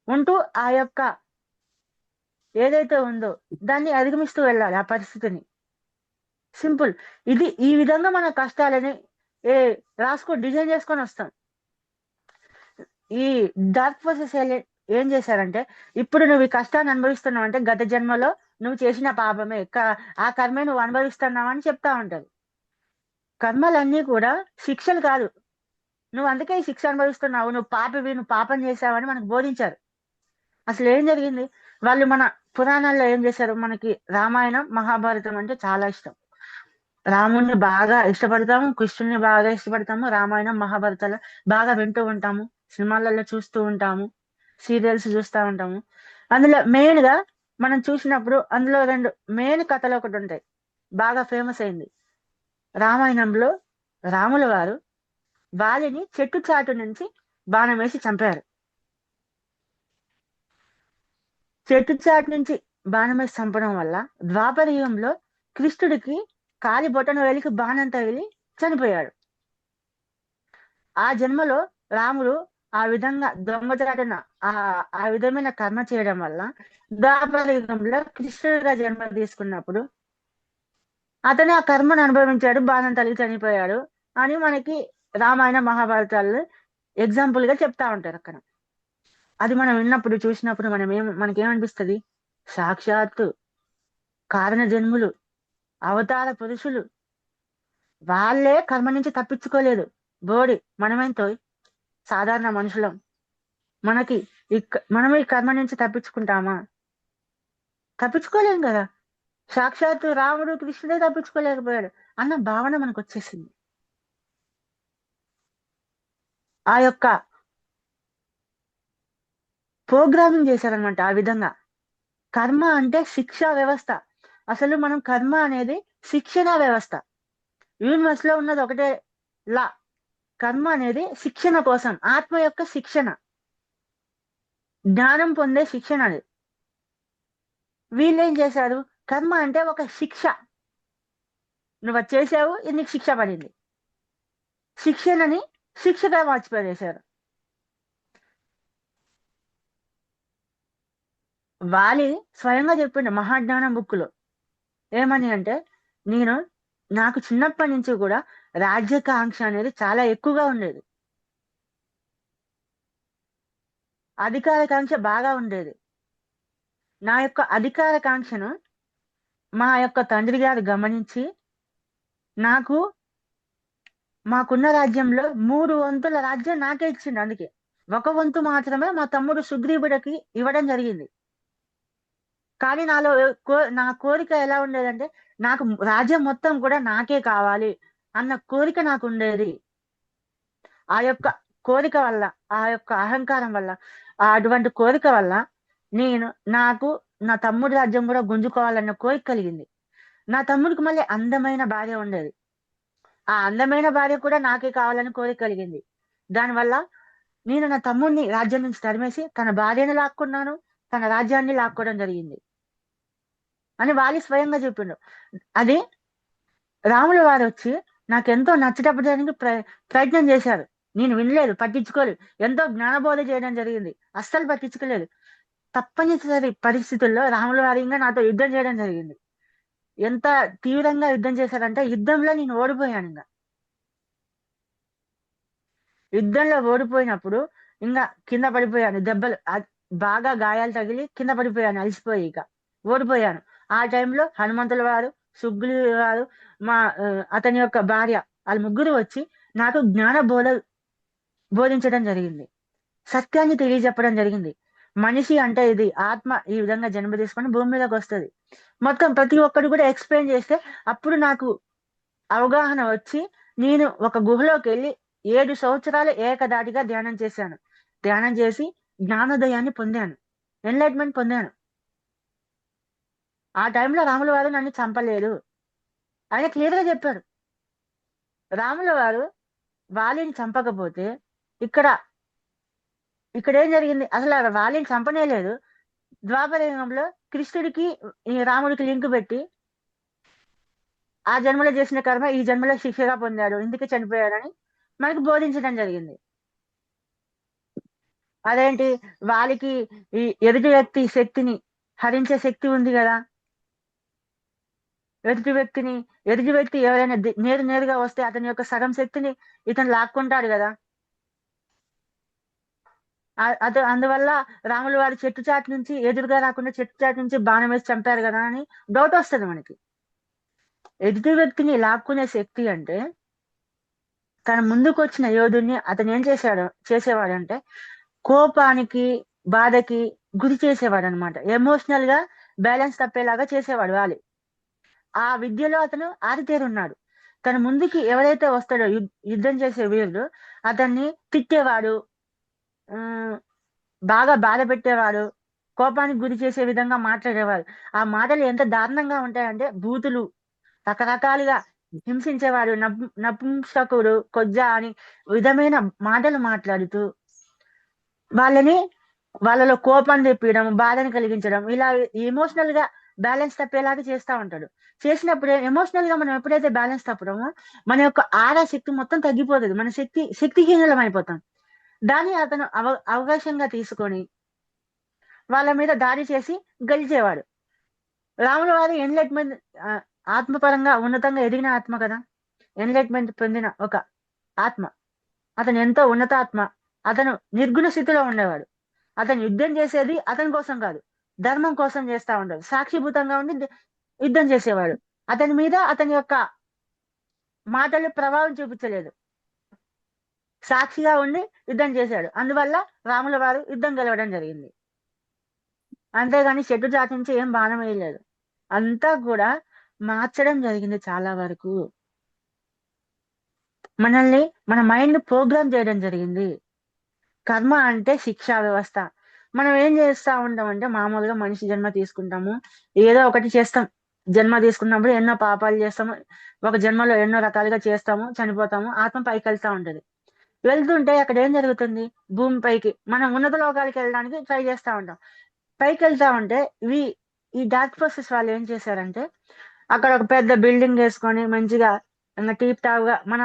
ఉంటూ ఆ యొక్క ఏదైతే ఉందో దాన్ని అధిగమిస్తూ వెళ్ళాలి ఆ పరిస్థితిని. సింపుల్. ఈ విధంగా మన కష్టాలని ఏ డిజైన్ చేసుకొని వస్తాం. ఈ డార్క్ ఫోర్సెస్ ఏం చేశారంటే, ఇప్పుడు నువ్వు ఈ కష్టాన్ని అనుభవిస్తున్నావు అంటే గత జన్మలో నువ్వు చేసిన పాపమే, ఆ కర్మే నువ్వు అనుభవిస్తున్నావు అని చెప్తా ఉంటారు. కర్మలన్నీ కూడా శిక్షలు కాదు. నువ్వు అందుకే ఈ శిక్ష అనుభవిస్తున్నావు, నువ్వు పాపం చేశావని మనకు బోధించారు. అసలు ఏం జరిగింది? వాళ్ళు మన పురాణాల్లో ఏం చేశారు? మనకి రామాయణం, మహాభారతం అంటే చాలా ఇష్టం. రాముణ్ణి బాగా ఇష్టపడతాము, కృష్ణుని బాగా ఇష్టపడతాము, రామాయణం మహాభారతాలు బాగా వింటూ ఉంటాము, సినిమాలలో చూస్తూ ఉంటాము, సీరియల్స్ చూస్తూ ఉంటాము. అందులో మెయిన్ గా మనం చూసినప్పుడు అందులో రెండు మెయిన్ కథలు ఒకటి ఉంటాయి, బాగా ఫేమస్ అయింది. రామాయణంలో రాముల వారు వాలిని చెట్టు చాటు నుంచి బాణం వేసి చంపారు. చెట్టు చాటు నుంచి బాణం వేసి చంపడం వల్ల ద్వాపర యుగంలో కృష్ణుడికి కాలి బొటన వేలికి బాణం తగిలి చనిపోయాడు. ఆ జన్మలో రాముడు ఆ విధంగా దొంగచాటున ఆ విధమైన కర్మ చేయడం వల్ల ద్వాపర యుగంలో కృష్ణుడిగా జన్మ తీసుకున్నప్పుడు అతను ఆ కర్మను అనుభవించాడు, బాణం తగిలి చనిపోయాడు అని మనకి రామాయణ మహాభారతాలు ఎగ్జాంపుల్ గా చెప్తా ఉంటారు అక్కడ. అది మనం విన్నప్పుడు చూసినప్పుడు మనకేమనిపిస్తుంది? సాక్షాత్తు కారణ జన్ములు, అవతార పురుషులు వాళ్ళే కర్మ నుంచి తప్పించుకోలేదు. మనమేంతో సాధారణ మనుషులం. మనం ఈ కర్మ నుంచి తప్పించుకుంటామా? తప్పించుకోలేం కదా. సాక్షాత్తు రాముడు, కృష్ణుడే తప్పించుకోలేకపోయాడు అన్న భావన మనకు వచ్చేసింది. ఆ యొక్క ప్రోగ్రామింగ్ చేశారనమాట. ఆ విధంగా కర్మ అంటే శిక్షా వ్యవస్థ. అసలు మనం కర్మ అనేది శిక్షణ వ్యవస్థ. యూనివర్స్ లో ఉన్నది ఒకటే లా. కర్మ అనేది శిక్షణ కోసం, ఆత్మ యొక్క శిక్షణ. జ్ఞానం పొందే శిక్షణ అది. వీళ్ళేం చేశారు, కర్మ అంటే ఒక శిక్ష, నువ్వు అది చేసావు, ఇది నీకు శిక్ష పడింది. శిక్షణని శిక్షగా మార్చిపడేశారు. వాలి స్వయంగా చెప్పిండు మహాజ్ఞానం బుక్కులో. ఏమని అంటే, నేను నాకు చిన్నప్పటి నుంచి కూడా రాజ్యకాంక్ష అనేది చాలా ఎక్కువగా ఉండేది, అధికారకాంక్ష బాగా ఉండేది. నా యొక్క అధికారకాంక్షను మా యొక్క తండ్రి గారు గమనించి నాకు మాకున్న రాజ్యంలో 3 వంతుల రాజ్యం నాకే ఇచ్చిండు. అందుకే 1 వంతు మాత్రమే మా తమ్ముడు సుగ్రీవుడికి ఇవ్వడం జరిగింది. కానీ నాలో నా కోరిక ఎలా ఉండేదంటే, నాకు రాజ్యం మొత్తం కూడా నాకే కావాలి అన్న కోరిక నాకు ఉండేది. ఆ యొక్క కోరిక వల్ల, ఆ యొక్క అహంకారం వల్ల, అటువంటి కోరిక వల్ల నేను నాకు నా తమ్ముడి రాజ్యం కూడా గుంజుకోవాలన్న కోరిక కలిగింది. నా తమ్ముడికి మళ్ళీ అందమైన భార్య ఉండేది. ఆ అందమైన భార్య కూడా నాకే కావాలని కోరిక కలిగింది. దానివల్ల నేను నా తమ్ముడిని రాజ్యం నుంచి తరిమేసి తన భార్యను లాక్కున్నాను, తన రాజ్యాన్ని లాక్కోవడం జరిగింది అని వాలి స్వయంగా చెప్పిండు. అది రాముల వారు వచ్చి నాకెంతో నచ్చటప్పడానికి ప్రయత్నం చేశారు. నేను వినలేదు, పట్టించుకోలేదు. ఎంతో జ్ఞానబోధ చేయడం జరిగింది, అస్సలు పట్టించుకోలేదు. తప్పనిసరి పరిస్థితుల్లో రాముల వారు ఇంకా నాతో యుద్ధం చేయడం జరిగింది. ఎంత తీవ్రంగా యుద్ధం చేశారంటే, యుద్ధంలో నేను ఓడిపోయాను. యుద్ధంలో ఓడిపోయినప్పుడు ఇంకా కింద పడిపోయాను, దెబ్బలు బాగా గాయాలు తగిలి కింద పడిపోయాను, అలసిపోయి ఇక ఓడిపోయాను. ఆ టైంలో హనుమంతుల వారు, సుగ్రీవుల వారు, మా అతని యొక్క భార్య, వాళ్ళ ముగ్గురు వచ్చి నాకు బోధించడం జరిగింది, సత్యాన్ని తెలియజెప్పడం జరిగింది. మనిషి అంటే ఇది, ఆత్మ ఈ విధంగా జన్మ తీసుకొని భూమి మీదకి వస్తుంది. మొత్తం ప్రతి ఒక్కరు కూడా ఎక్స్ప్లెయిన్ చేస్తే అప్పుడు నాకు అవగాహన వచ్చి నేను ఒక గుహలోకి వెళ్ళి 7 సంవత్సరాలు ఏకదాటిగా ధ్యానం చేశాను. ధ్యానం చేసి జ్ఞానోదయాన్ని పొందాను, ఎన్లైట్మెంట్ పొందాను. ఆ టైంలో రాముల వారు నన్ను చంపలేరు, ఆయన క్లియర్ గా చెప్పారు. రాముల వారు వాలిని చంపకపోతే ఇక్కడ ఏం జరిగింది, అసలు వాలిని చంపనేలేదు. ద్వాపర యుగంలో కృష్ణుడికి ఈ రాముడికి లింక్ పెట్టి ఆ జన్మలో చేసిన కర్మ ఈ జన్మలో శిక్షగా పొందాడు, ఇందుకే చనిపోయాడని మనకి బోధించడం జరిగింది. అదేంటి, వాళ్ళకి ఈ ఎదుటి వ్యక్తి శక్తిని హరించే శక్తి ఉంది కదా, ఎదుటి వ్యక్తి ఎవరైనా నేరుగా వస్తే అతని యొక్క సగం శక్తిని ఇతను లాక్కుంటాడు కదా. అందువల్ల రాముల వారి చెట్టు చాటు నుంచి ఎదురుగా రాకుండా చెట్టు చాటు నుంచి బాణం వేసి చంపారు కదా అని డౌట్ వస్తుంది మనకి. ఎదుటి వ్యక్తిని లాక్కునే శక్తి అంటే, తన ముందుకు వచ్చిన యోధుడిని అతను ఏం చేసేవాడంటే కోపానికి, బాధకి గురి చేసేవాడు అనమాట. ఎమోషనల్ గా బ్యాలెన్స్ తప్పేలాగా చేసేవాడు వాలి. ఆ విద్యలో అతను ఆరితేరున్నాడు. తన ముందుకి ఎవరైతే వస్తాడో యుద్ధం చేసే వీరుడు, అతన్ని తిట్టేవాడు, బాగా బాధ పెట్టేవాడు, కోపానికి గురి చేసే విధంగా మాట్లాడేవాడు. ఆ మాటలు ఎంత దారుణంగా ఉంటాయంటే, బూతులు రకరకాలుగా హింసించేవాడు, నపుంసకుడు, కొజ్జా అని విధమైన మాటలు మాట్లాడుతూ వాళ్ళలో కోపాన్ని తెప్పించడం, బాధను కలిగించడం, ఇలా ఎమోషనల్ గా బ్యాలెన్స్ తప్పేలాగా చేస్తా ఉంటాడు. చేసినప్పుడు ఎమోషనల్ గా మనం ఎప్పుడైతే బ్యాలెన్స్ తప్పడమో మన యొక్క ఆరా శక్తి మొత్తం తగ్గిపోతుంది, మన శక్తిహీనులం అయిపోతాం. దాన్ని అతను అవకాశంగా తీసుకొని వాళ్ళ మీద దాడి చేసి గెలిచేవాడు. రాముల వారి ఎన్లైట్మెంట్ ఆత్మపరంగా ఉన్నతంగా ఎదిగిన ఆత్మ కదా, ఎన్లైట్మెంట్ పొందిన ఒక ఆత్మ, అతను ఎంతో ఉన్నత ఆత్మ. అతను నిర్గుణ స్థితిలో ఉండేవాడు. అతను యుద్ధం చేసేది అతని కోసం కాదు, ధర్మం కోసం చేస్తా ఉండేది. సాక్షిభూతంగా ఉండి యుద్ధం చేసేవాడు. అతని మీద అతని యొక్క మాటలు ప్రభావం చూపించలేదు, సాక్షిగా ఉండి యుద్ధం చేశాడు. అందువల్ల రాముల వారు యుద్ధం గెలవడం జరిగింది. అంతేగాని చెట్టు చాటు నుంచి ఏం బాణం వేయలేదు, అంతా కూడా మార్చడం జరిగింది. చాలా వరకు మనల్ని మన మైండ్ ప్రోగ్రామ్ చేయడం జరిగింది. కర్మ అంటే శిక్షా వ్యవస్థ. మనం ఏం చేస్తా ఉంటామంటే, మామూలుగా మనిషి జన్మ తీసుకుంటాము, ఏదో ఒకటి చేస్తాం. జన్మ తీసుకున్నప్పుడు ఎన్నో పాపాలు చేస్తాము, ఒక జన్మలో ఎన్నో రకాలుగా చేస్తాము, చనిపోతాము, ఆత్మ పైకి వెళ్తా ఉంటది. వెళ్తుంటే అక్కడ ఏం జరుగుతుంది? భూమి పైకి మనం ఉన్నత లోకాలకి వెళ్ళడానికి ట్రై చేస్తా ఉంటాం. పైకి వెళ్తా ఉంటే ఈ డార్క్ ఫోర్సెస్ వాళ్ళు ఏం చేశారంటే అక్కడ ఒక పెద్ద బిల్డింగ్ వేసుకొని మంచిగా టీప్ టాప్ గా మన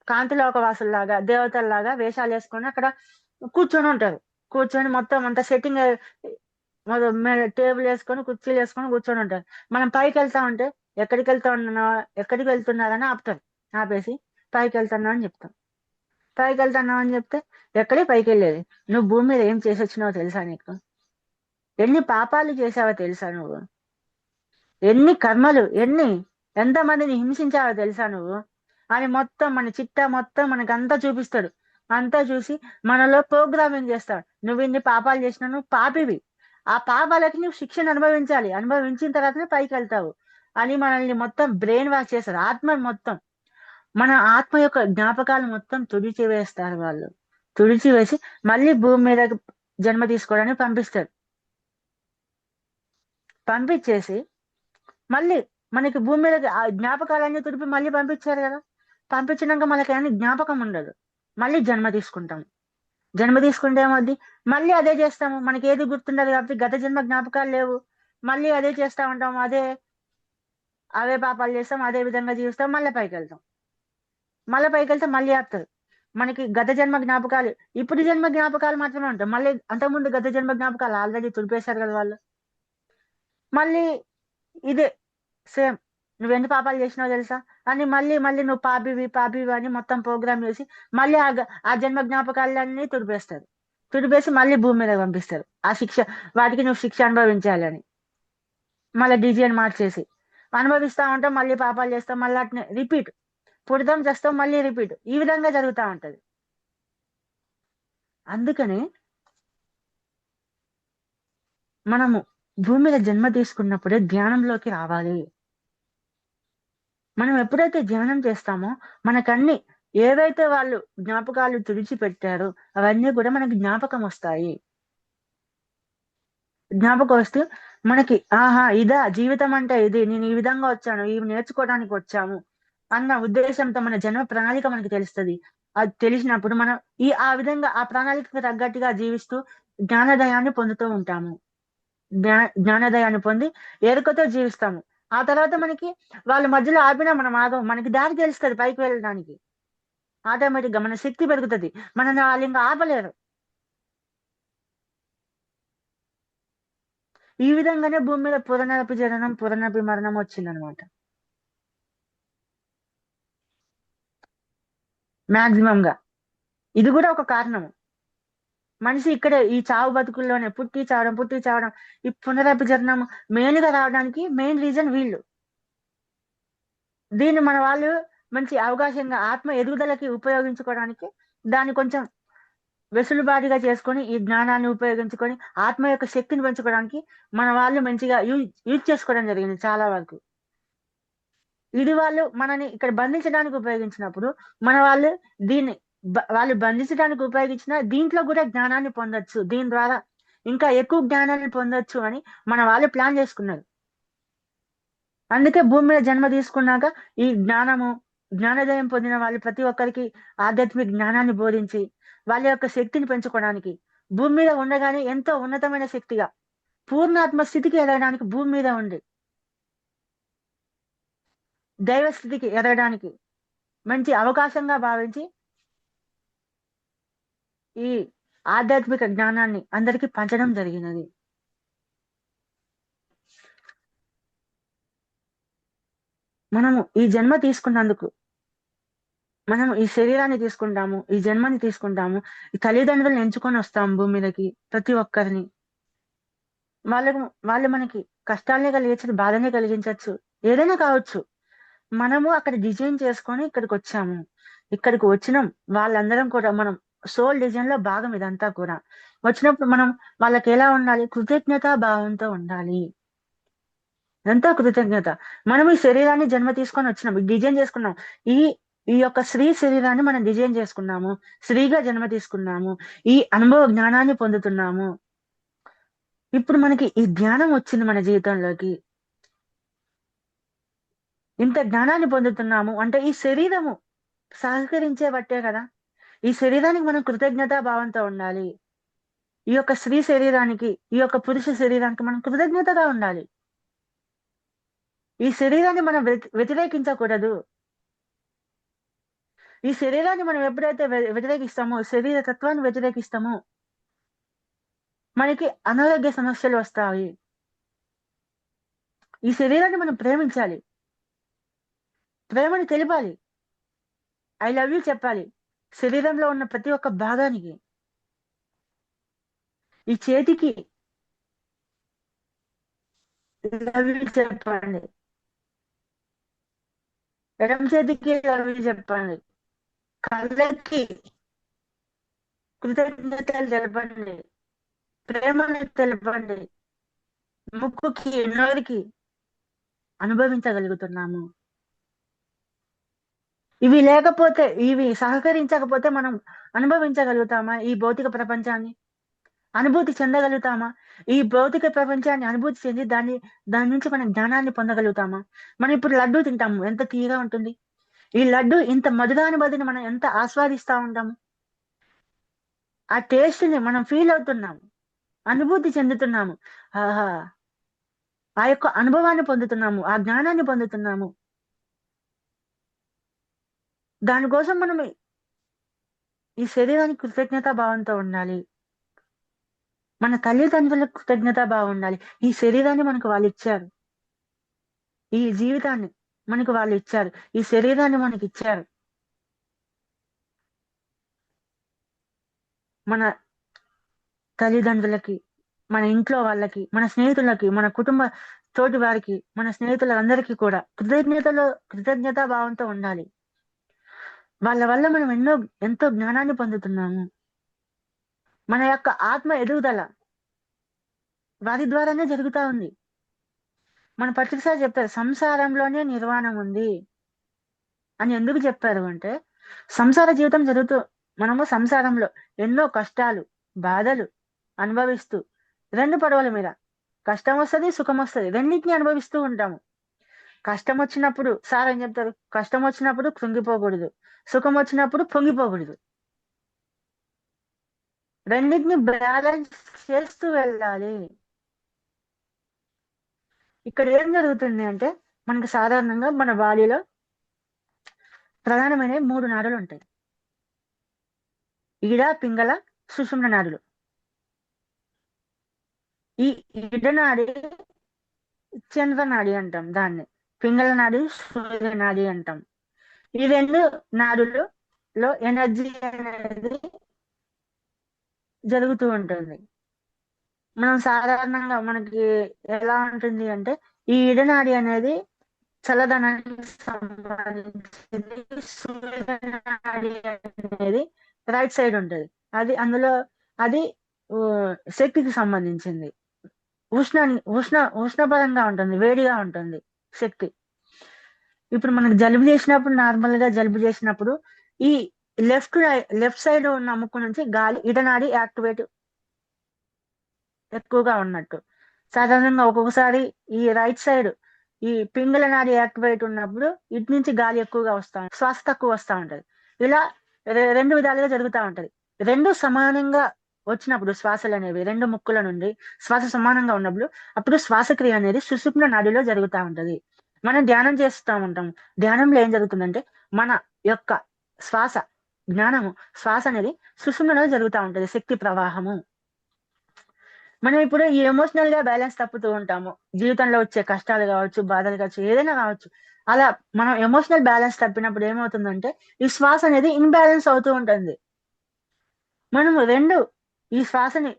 కాంతిలోక వాసుల్లాగా దేవతల్లాగా వేషాలు వేసుకొని అక్కడ కూర్చొని ఉంటారు. కూర్చొని మొత్తం అంతా సెట్టింగ్ టేబుల్ వేసుకొని కుర్చీలు వేసుకొని కూర్చొని ఉంటారు. మనం పైకి వెళ్తా ఉంటే ఎక్కడికి వెళ్తున్నారని ఆపుతారు. ఆపేసి పైకి వెళ్తున్నా అని చెప్తాం. పైకి వెళ్తున్నావు అని చెప్తే ఎక్కడే పైకి వెళ్ళేది? నువ్వు భూమి మీద ఏం చేసి వచ్చినావో తెలుసా నీకు? ఎన్ని పాపాలు చేసావో తెలుసా నువ్వు? ఎన్ని కర్మలు ఎంతమందిని హింసించావో తెలుసా నువ్వు అని మొత్తం మన చిట్టా మొత్తం మనకి అంతా చూపిస్తాడు. అంతా చూసి మనలో ప్రోగ్రామింగ్ చేస్తాడు. నువ్వు ఇన్ని పాపాలు చేసినా నువ్వు పాపివి, ఆ పాపాలకి నువ్వు శిక్షను అనుభవించాలి, అనుభవించిన తర్వాతనే పైకి వెళ్తావు అని మనల్ని మొత్తం బ్రెయిన్ వాష్ చేస్తారు. ఆత్మ మొత్తం మన ఆత్మ యొక్క జ్ఞాపకాలు మొత్తం తుడిచివేస్తారు వాళ్ళు. తుడిచివేసి మళ్ళీ భూమి మీద జన్మ తీసుకోవడానికి పంపిస్తారు. పంపించేసి మళ్ళీ మనకి భూమి మీద ఆ జ్ఞాపకాలన్నీ తుడిపి మళ్ళీ పంపించారు కదా. పంపించినాక మనకి అన్ని జ్ఞాపకం ఉండదు. మళ్ళీ జన్మ తీసుకుంటాం. జన్మ తీసుకుంటే ఏమవుద్ది? మళ్ళీ అదే చేస్తాము. మనకి ఏది గుర్తుండదు కాబట్టి గత జన్మ జ్ఞాపకాలు లేవు. మళ్ళీ అదే చేస్తా ఉంటాం. అవే పాపాలు చేస్తాం, అదే విధంగా జీవిస్తాం. మళ్ళీ పైకి వెళ్తే మళ్ళీ ఆపుతారు. మనకి గత జన్మ జ్ఞాపకాలు, ఇప్పుడు జన్మ జ్ఞాపకాలు మాత్రమే ఉంటాయి. మళ్ళీ అంతకుముందు గత జన్మ జ్ఞాపకాలు ఆల్రెడీ తుడిపేశారు కదా వాళ్ళు. మళ్ళీ ఇదే సేమ్ నువ్వెన్ని పాపాలు చేసినావు తెలుసా అని మళ్ళీ మళ్ళీ నువ్వు పాపివి అని మొత్తం ప్రోగ్రామ్ చేసి మళ్ళీ ఆ జన్మ జ్ఞాపకాలన్నీ తుడిపేస్తారు. తుడిపేసి మళ్ళీ భూమి మీద పంపిస్తారు. ఆ శిక్ష, వాటికి నువ్వు శిక్ష అనుభవించాలని మళ్ళీ డిజిఎన్ మార్చేసి అనుభవిస్తా ఉంటాం. మళ్ళీ పాపాలు చేస్తాం, మళ్ళీ అట్నే రిపీట్. పుడతాం, చేస్తాం, మళ్ళీ రిపీట్. ఈ విధంగా జరుగుతూ ఉంటది. అందుకని మనము భూమి మీద జన్మ తీసుకున్నప్పుడే ధ్యానంలోకి రావాలి. మనం ఎప్పుడైతే ధ్యానం చేస్తామో మనకన్నీ ఏవైతే వాళ్ళు జ్ఞాపకాలు తుడిచిపెట్టారో అవన్నీ కూడా మనకి జ్ఞాపకం వస్తాయి. జ్ఞాపకం వస్తే మనకి ఆహా ఇదా జీవితం అంటే ఇది, నేను ఈ విధంగా వచ్చాను, ఇవి నేర్చుకోవడానికి వచ్చాము అన్న ఉద్దేశంతో మన జన్మ ప్రణాళిక మనకి తెలుస్తుంది. అది తెలిసినప్పుడు మనం ఆ విధంగా ఆ ప్రణాళికకు తగ్గట్టుగా జీవిస్తూ జ్ఞానోదయాన్ని పొందుతూ ఉంటాము. జ్ఞానోదయాన్ని పొంది ఎరుకతో జీవిస్తాము. ఆ తర్వాత మనకి వాళ్ళ మధ్యలో ఆపినా మనం ఆగం. మనకి దారి తెలుస్తుంది పైకి వెళ్ళడానికి. ఆటోమేటిక్ గా మన శక్తి పెరుగుతుంది. మనల్ని వాళ్ళు ఇంకా ఆపలేరు. ఈ విధంగానే భూమి మీద పునరపి జననం పునరపి మరణం వచ్చిందనమాట. మాక్సిమం గా ఇది కూడా ఒక కారణము. మనిషి ఇక్కడే ఈ చావు బతుకుల్లోనే పుట్టి చావడం ఈ పునరపి జననం మెయిన్ గా రావడానికి మెయిన్ రీజన్ వీళ్ళు. దీన్ని మన వాళ్ళు మంచి అవకాశంగా ఆత్మ ఎదుగుదలకి ఉపయోగించుకోవడానికి దాన్ని కొంచెం వెసులుబాటుగా చేసుకొని ఈ జ్ఞానాన్ని ఉపయోగించుకొని ఆత్మ యొక్క శక్తిని పెంచుకోవడానికి మన వాళ్ళు మంచిగా యూజ్ చేసుకోవడం జరిగింది చాలా వరకు. ఇది వాళ్ళు మనని ఇక్కడ బంధించడానికి ఉపయోగించినప్పుడు మన వాళ్ళు దీన్ని వాళ్ళు బంధించడానికి ఉపయోగించిన దీంట్లో కూడా జ్ఞానాన్ని పొందొచ్చు, దీని ద్వారా ఇంకా ఎక్కువ జ్ఞానాన్ని పొందొచ్చు అని మన వాళ్ళు ప్లాన్ చేసుకున్నారు. అందుకే భూమి మీద జన్మ తీసుకున్నాక ఈ జ్ఞానోదయం పొందిన వాళ్ళు ప్రతి ఒక్కరికి ఆధ్యాత్మిక జ్ఞానాన్ని బోధించి వాళ్ళ యొక్క శక్తిని పెంచుకోవడానికి భూమి మీద ఉండగానే ఎంతో ఉన్నతమైన శక్తిగా పూర్ణాత్మ స్థితికి ఎదగడానికి భూమి మీద ఉండి దైవ స్థితికి ఎదగడానికి మంచి అవకాశంగా భావించి ఈ ఆధ్యాత్మిక జ్ఞానాన్ని అందరికీ పంచడం జరిగినది. మనము ఈ జన్మ తీసుకున్నందుకు మనం ఈ శరీరాన్ని తీసుకుంటాము, ఈ జన్మని తీసుకుంటాము, ఈ తల్లిదండ్రులను ఎంచుకొని వస్తాము భూమి మీదకి. ప్రతి ఒక్కరిని వాళ్ళు మనకి కష్టాలనే కలిగించచ్చు, బాధనే కలిగించవచ్చు, ఏదైనా కావచ్చు. మనము అక్కడ డిజైన్ చేసుకొని ఇక్కడికి వచ్చాము. ఇక్కడికి వచ్చినాం వాళ్ళందరం కూడా మనం సోల్ డిజైన్ లో భాగం ఇదంతా కూడా. వచ్చినప్పుడు మనం వాళ్ళకి ఎలా ఉండాలి? కృతజ్ఞతా భావంతో ఉండాలి. ఎంతో కృతజ్ఞత. మనం ఈ శరీరాన్ని జన్మ తీసుకొని వచ్చినాం, డిజైన్ చేసుకున్నాం. ఈ ఈ యొక్క స్త్రీ శరీరాన్ని మనం డిజైన్ చేసుకున్నాము, స్త్రీగా జన్మ తీసుకున్నాము, ఈ అనుభవ జ్ఞానాన్ని పొందుతున్నాము. ఇప్పుడు మనకి ఈ జ్ఞానం వచ్చింది మన జీవితంలోకి. ఇంత జ్ఞానాన్ని పొందుతున్నాము అంటే ఈ శరీరము సహకరించే బట్టే కదా. ఈ శరీరానికి మనం కృతజ్ఞతా భావంతో ఉండాలి. ఈ యొక్క స్త్రీ శరీరానికి, ఈ యొక్క పురుష శరీరానికి మనం కృతజ్ఞతగా ఉండాలి. ఈ శరీరాన్ని మనం వ్యతిరేకించకూడదు. ఈ శరీరాన్ని మనం ఎప్పుడైతే వ్యతిరేకిస్తామో, శరీర తత్వాన్ని వ్యతిరేకిస్తామో మనకి అనారోగ్య సమస్యలు వస్తాయి. ఈ శరీరాన్ని మనం ప్రేమించాలి, ప్రేమని తెలిపాలి, ఐ లవ్ యూ చెప్పాలి శరీరంలో ఉన్న ప్రతి ఒక్క భాగానికి. ఈ చేతికి లవ్ యూ చెప్పండి, ఎడమ చేతికి లవ్ యూ చెప్పండి, కళ్ళకి కృతజ్ఞతలు తెలపండి, ప్రేమను తెలపండి, ముక్కుకి నోరికి అనుభవించగలుగుతున్నాము. ఇవి లేకపోతే, ఇవి సహకరించకపోతే మనం అనుభవించగలుగుతామా ఈ భౌతిక ప్రపంచాన్ని? అనుభూతి చెందగలుగుతామా? ఈ భౌతిక ప్రపంచాన్ని అనుభూతి చెంది దాని నుంచి మనం జ్ఞానాన్ని పొందగలుగుతామా? మనం ఇప్పుడు లడ్డూ తింటాము, ఎంత తీయగా ఉంటుంది. ఈ లడ్డు ఇంత మధురానుభూతిని మనం ఎంత ఆస్వాదిస్తా ఉంటాము. ఆ టేస్ట్ ని మనం ఫీల్ అవుతున్నాము, అనుభూతి చెందుతున్నాము. ఆహా, ఆ యొక్క అనుభవాన్ని పొందుతున్నాము, ఆ జ్ఞానాన్ని పొందుతున్నాము. దానికోసం మనం ఈ శరీరానికి కృతజ్ఞతా భావంతో ఉండాలి. మన తల్లిదండ్రులకు కృతజ్ఞతా భావం ఉండాలి. ఈ శరీరాన్ని మనకు వాళ్ళు ఇచ్చారు, ఈ జీవితాన్ని మనకు వాళ్ళు ఇచ్చారు, ఈ శరీరాన్ని మనకి ఇచ్చారు. మన తల్లిదండ్రులకి, మన ఇంట్లో వాళ్ళకి, మన స్నేహితులకి, మన కుటుంబ తోటి వారికి, మన స్నేహితులందరికీ కూడా కృతజ్ఞతా భావంతో ఉండాలి. వాళ్ళ వల్ల మనం ఎంతో జ్ఞానాన్ని పొందుతున్నాము. మన యొక్క ఆత్మ ఎదుగుదల వారి ద్వారానే జరుగుతా ఉంది. మన పత్రికసారి చెప్తారు, సంసారంలోనే నిర్వాణం ఉంది అని. ఎందుకు చెప్పారు అంటే, సంసార జీవితం మనము సంసారంలో ఎన్నో కష్టాలు, బాధలు అనుభవిస్తూ, రెండు పడవల మీద కష్టం వస్తుంది, సుఖం వస్తుంది, రెండింటిని అనుభవిస్తూ ఉంటాము. కష్టం వచ్చినప్పుడు సార్ ఏం చెప్తారు, కష్టం వచ్చినప్పుడు కృంగిపోకూడదు, సుఖం వచ్చినప్పుడు పొంగిపోకూడదు, రెండింటిని బ్యాలెన్స్ చేస్తూ వెళ్ళాలి. ఇక్కడ ఏం జరుగుతుంది అంటే, మనకి సాధారణంగా మన బాడీలో ప్రధానమైన 3 నాడులు ఉంటాయి. ఈడ, పింగళ, సుషుమ్న నాడులు. ఈ ఈడనాడి చంద్రనాడి అంటాం దాన్ని, పింగళ నాడి సూర్యనాడి అంటాం. ఈ 2 నాడులలో ఎనర్జీ అనేది జరుగుతూ ఉంటుంది. మనం సాధారణంగా మనకి ఎలా ఉంటుంది అంటే, ఈ ఇడనాడి అనేది చల్లదనానికి సంబంధించింది, సూర్యనాడి అనేది రైట్ సైడ్ ఉంటుంది. అది శక్తికి సంబంధించింది. ఉష్ణపరంగా ఉంటుంది, వేడిగా ఉంటుంది శక్తి. ఇప్పుడు మనకు జలుబు చేసినప్పుడు, నార్మల్ గా జలుబు చేసినప్పుడు ఈ లెఫ్ట్ సైడ్ ఉన్న ముక్కు నుంచి గాలి ఇడనాడి యాక్టివేట్ ఎక్కువగా ఉన్నట్టు. సాధారణంగా ఒక్కొక్కసారి ఈ రైట్ సైడ్ ఈ పింగళ నాడి యాక్టివేట్ ఉన్నప్పుడు ఇటు నుంచి గాలి ఎక్కువగా శ్వాస తక్కువ వస్తా ఉంటది. ఇలా 2 విధాలుగా జరుగుతూ ఉంటది. 2 సమానంగా వచ్చినప్పుడు, శ్వాసలు అనేవి 2 ముక్కుల నుండి శ్వాస సమానంగా ఉన్నప్పుడు, అప్పుడు శ్వాసక్రియ అనేది సుషుమ్న నాడిలో జరుగుతూ ఉంటది. మనం ధ్యానం చేస్తూ ఉంటాం. ధ్యానంలో ఏం జరుగుతుందంటే, మన యొక్క శ్వాస అనేది సుషుమ్నలో జరుగుతూ ఉంటది, శక్తి ప్రవాహము. మనం ఇప్పుడు ఈ ఎమోషనల్ గా బ్యాలెన్స్ తప్పుతూ ఉంటాము. జీవితంలో వచ్చే కష్టాలు కావచ్చు, బాధలు కావచ్చు, ఏదైనా కావచ్చు. అలా మనం ఎమోషనల్ బ్యాలెన్స్ తప్పినప్పుడు ఏమవుతుందంటే, ఈ శ్వాస అనేది ఇన్బ్యాలెన్స్ అవుతూ ఉంటుంది. మనము ఈ శ్వాసని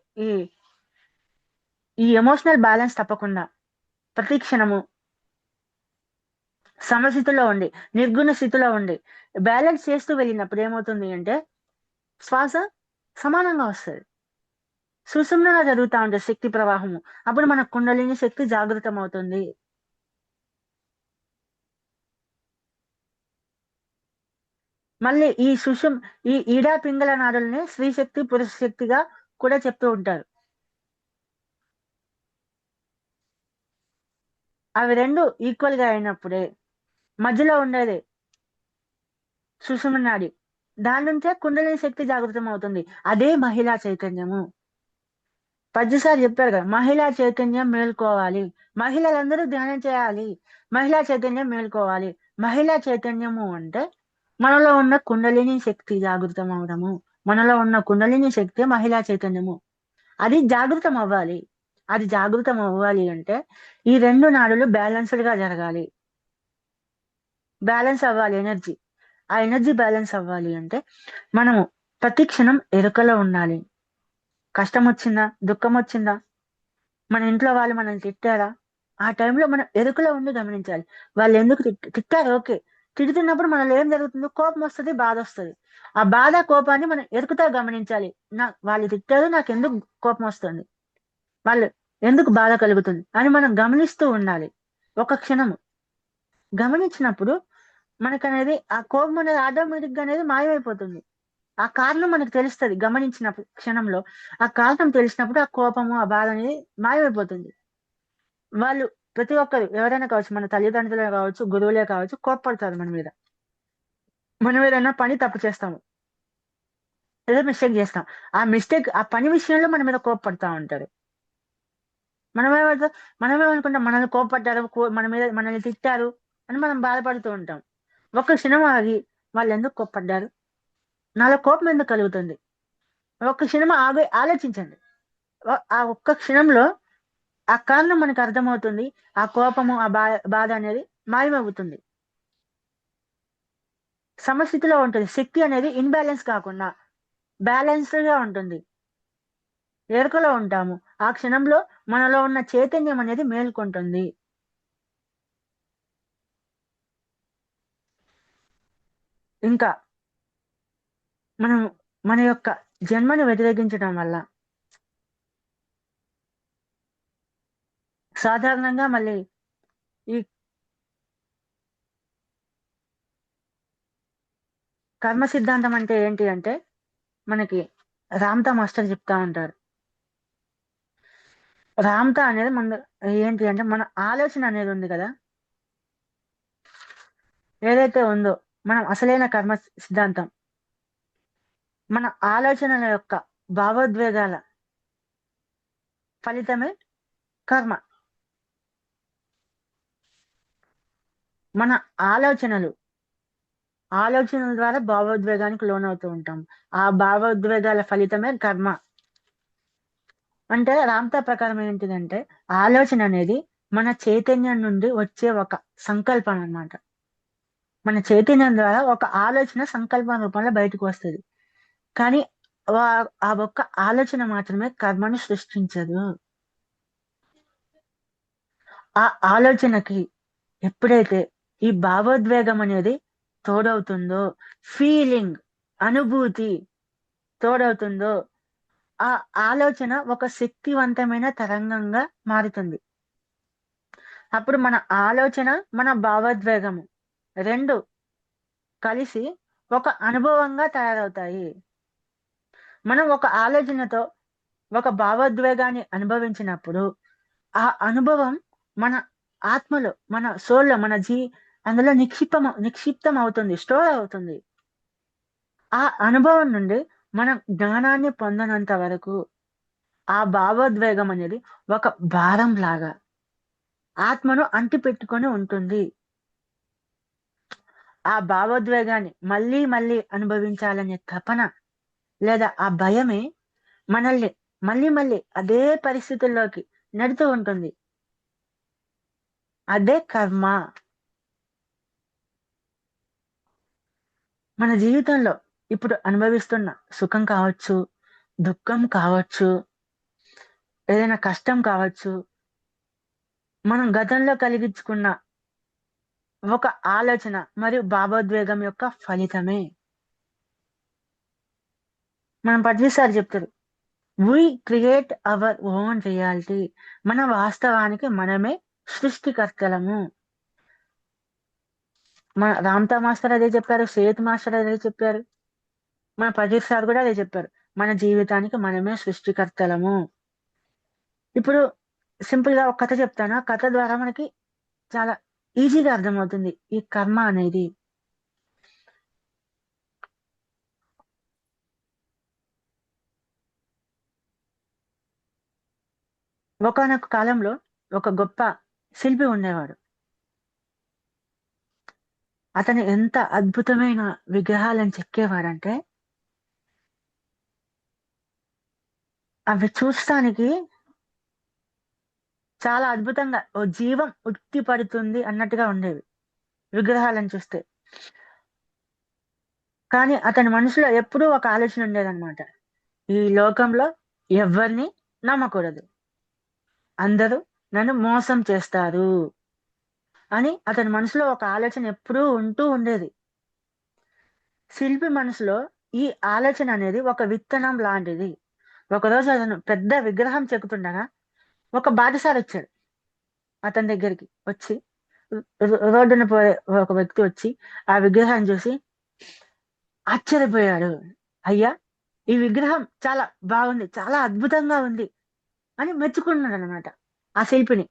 ఈ ఎమోషనల్ బ్యాలెన్స్ తప్పకుండా ప్రతి క్షణము సమస్థితిలో ఉండి, నిర్గుణ స్థితిలో ఉండి బ్యాలెన్స్ చేస్తూ వెళ్ళినప్పుడు ఏమవుతుంది అంటే, శ్వాస సమానంగా వస్తుంది, సుషుమ్నగా జరుగుతూ ఉంటుంది శక్తి ప్రవాహము. అప్పుడు మన కుండలిని శక్తి జాగృతం అవుతుంది. మళ్ళీ ఈ ఈడా పింగళ నాడుల్ని స్త్రీ శక్తి, పురుష శక్తిగా కూడా చెప్తూ ఉంటారు. అవి 2 ఈక్వల్ గా అయినప్పుడే మధ్యలో ఉండేది సుషుమ్న నాడి. దాని నుంచే కుండలిని శక్తి జాగృతం అవుతుంది. అదే మహిళా చైతన్యము. పద్యసారి చెప్పారు కదా, మహిళా చైతన్యం మేల్కోవాలి, మహిళలందరూ ధ్యానం చేయాలి, మహిళా చైతన్యం మేల్కోవాలి. మహిళా చైతన్యము అంటే మనలో ఉన్న కుండలిని శక్తి జాగృతం అవడము. మనలో ఉన్న కుండలిని శక్తి మహిళా చైతన్యము. అది జాగృతం అవ్వాలి. అది జాగృతం అవ్వాలి అంటే ఈ రెండు నాడులు బ్యాలెన్స్డ్ గా జరగాలి. బ్యాలెన్స్ అవ్వాలి ఎనర్జీ. ఆ ఎనర్జీ బ్యాలెన్స్ అవ్వాలి అంటే మనము ప్రతి క్షణం ఎరుకలో ఉండాలి. కష్టం వచ్చిందా, దుఃఖం వచ్చిందా, మన ఇంట్లో వాళ్ళు మనల్ని తిట్టారా, ఆ టైంలో మనం ఎరుకలో ఉండి గమనించాలి. వాళ్ళు ఎందుకు తిట్టారు, ఓకే. తిడుతున్నప్పుడు మనలో ఏం జరుగుతుందో కోపం వస్తుంది, బాధ వస్తుంది. ఆ బాధ కోపాన్ని మనం ఎరుకుతా గమనించాలి. వాళ్ళు తిట్టారు, నాకు ఎందుకు కోపం వస్తుంది, వాళ్ళు ఎందుకు బాధ కలుగుతుంది అని మనం గమనిస్తూ ఉండాలి. ఒక క్షణము గమనించినప్పుడు మనకనేది ఆ కోపం అనేది ఆటోమేటిక్ గా అనేది మాయమైపోతుంది. ఆ కారణం మనకు తెలుస్తుంది. గమనించిన క్షణంలో ఆ కారణం తెలిసినప్పుడు ఆ కోపము ఆ బాధ అనేది మాయమైపోతుంది. వాళ్ళు ప్రతి ఒక్కరు ఎవరైనా కావచ్చు, మన తల్లిదండ్రులే కావచ్చు, గురువులే కావచ్చు, కోప్పడతారు మన మీద. మనం ఏదైనా పని తప్పు చేస్తాము, ఏదో మిస్టేక్ చేస్తాం, ఆ పని విషయంలో మన మీద కోప్పడతా ఉంటారు. మనమేమవుతాం, మనమేమనుకుంటాం, మనల్ని కోప్పడ్డారు, మన మీద మనల్ని తిట్టారు అని మనం బాధపడుతూ ఉంటాం. ఒక్క క్షణం ఆగి వాళ్ళు ఎందుకు కోప్పడ్డారు, నాలో కోపం ఎందుకు కలుగుతుంది, ఒక్క క్షణం ఆగి ఆలోచించండి. ఆ ఒక్క క్షణంలో ఆ కారణం మనకు అర్థమవుతుంది. ఆ కోపము ఆ బాధ అనేది మాయమవుతుంది, సమస్థితిలో ఉంటుంది. శక్తి అనేది ఇన్బ్యాలెన్స్ కాకుండా బ్యాలెన్స్డ్ గా ఉంటుంది. ఎరుకలో ఉంటాము. ఆ క్షణంలో మనలో ఉన్న చైతన్యం అనేది మేల్కొంటుంది. ఇంకా మనం మన యొక్క జన్మను వ్యతిరేకించడం వల్ల సాధారణంగా మళ్ళీ ఈ కర్మ సిద్ధాంతం అంటే ఏంటి అంటే మనకి రామ్తా మాస్టర్ చెప్తా ఉంటారు. రామ్తా అనేది మన ఏంటి అంటే మన ఆలోచన అనేది ఉంది కదా, ఏదైతే ఉందో మనం అసలైన కర్మ సిద్ధాంతం, మన ఆలోచనల యొక్క భావోద్వేగాల ఫలితమే కర్మ. మన ఆలోచనల ద్వారా భావోద్వేగానికి లోనవుతూ ఉంటాం. ఆ భావోద్వేగాల ఫలితమే కర్మ. అంటే రామ్తా ప్రకారం ఏంటిదంటే ఆలోచన అనేది మన చైతన్యం నుండి వచ్చే ఒక సంకల్పం అన్నమాట. మన చైతన్యం ద్వారా ఒక ఆలోచన సంకల్పం రూపంలో బయటకు వస్తుంది. కానీ ఆ ఒక్క ఆలోచన మాత్రమే కర్మను సృష్టించదు. ఆ ఆలోచనకి ఎప్పుడైతే ఈ భావోద్వేగం అనేది తోడవుతుందో, ఫీలింగ్ అనుభూతి తోడవుతుందో, ఆ ఆలోచన ఒక శక్తివంతమైన తరంగంగా మారుతుంది. అప్పుడు మన ఆలోచన మన భావోద్వేగము రెండు కలిసి ఒక అనుభవంగా తయారవుతాయి. మనం ఒక ఆలోచనతో ఒక భావోద్వేగాన్ని అనుభవించినప్పుడు ఆ అనుభవం మన ఆత్మలో, మన సోల్లో, అందులో నిక్షిప్తం అవుతుంది, స్టోర్ అవుతుంది. ఆ అనుభవం నుండి మనం జ్ఞానాన్ని పొందనంత వరకు ఆ భావోద్వేగం అనేది ఒక భారం లాగా ఆత్మను అంటి పెట్టుకొని ఉంటుంది. ఆ భావోద్వేగాన్ని మళ్ళీ మళ్ళీ అనుభవించాలనే తపన లేదా ఆ భయమే మనల్ని మళ్ళీ మళ్ళీ అదే పరిస్థితుల్లోకి నెడుతూ ఉంటుంది. అదే కర్మ. మన జీవితంలో ఇప్పుడు అనుభవిస్తున్న సుఖం కావచ్చు, దుఃఖం కావచ్చు, ఏదైనా కష్టం కావచ్చు, మనం గతంలో కలిగించుకున్న ఒక ఆలోచన మరియు భావోద్వేగం యొక్క ఫలితమే. మనం పద్మసారి చెప్తారు, we create our own reality. మన వాస్తవానికి మనమే సృష్టికర్తలము. మన రామ్తా మాస్టర్ అదే చెప్పారు, సేత్ మాస్టర్ అదే చెప్పారు, మన ప్రదీప్ సార్ కూడా అదే చెప్పారు. మన జీవితానికి మనమే సృష్టికర్తలము. ఇప్పుడు సింపుల్ గా ఒక కథ చెప్తాను. ఆ కథ ద్వారా మనకి చాలా ఈజీగా అర్థమవుతుంది ఈ కర్మ అనేది. ఒకానొక కాలంలో ఒక గొప్ప శిల్పి ఉండేవాడు. అతను ఎంత అద్భుతమైన విగ్రహాలను చెక్కేవాడంటే అవి చూస్తానికి చాలా అద్భుతంగా ఓ జీవం ఉట్టి పడుతుంది అన్నట్టుగా ఉండేవి విగ్రహాలను చూస్తే. కానీ అతని మనసులో ఎప్పుడూ ఒక ఆలోచన ఉండేదన్నమాట. ఈ లోకంలో ఎవరిని నమ్మకూడదు, అందరూ నన్ను మోసం చేస్తారు అని అతని మనసులో ఒక ఆలోచన ఎప్పుడూ ఉంటూ ఉండేది. శిల్పి మనసులో ఈ ఆలోచన అనేది ఒక విత్తనం లాంటిది. ఒకరోజు అతను పెద్ద విగ్రహం చెక్కుతుండగా ఒక బాటసారి వచ్చాడు. అతని దగ్గరికి వచ్చి రోడ్డున పోయే ఒక వ్యక్తి వచ్చి ఆ విగ్రహాన్ని చూసి ఆశ్చర్యపోయాడు. అయ్యా, ఈ విగ్రహం చాలా బాగుంది, చాలా అద్భుతంగా ఉంది అని మెచ్చుకున్నాడు అనమాట ఆ శిల్పిని.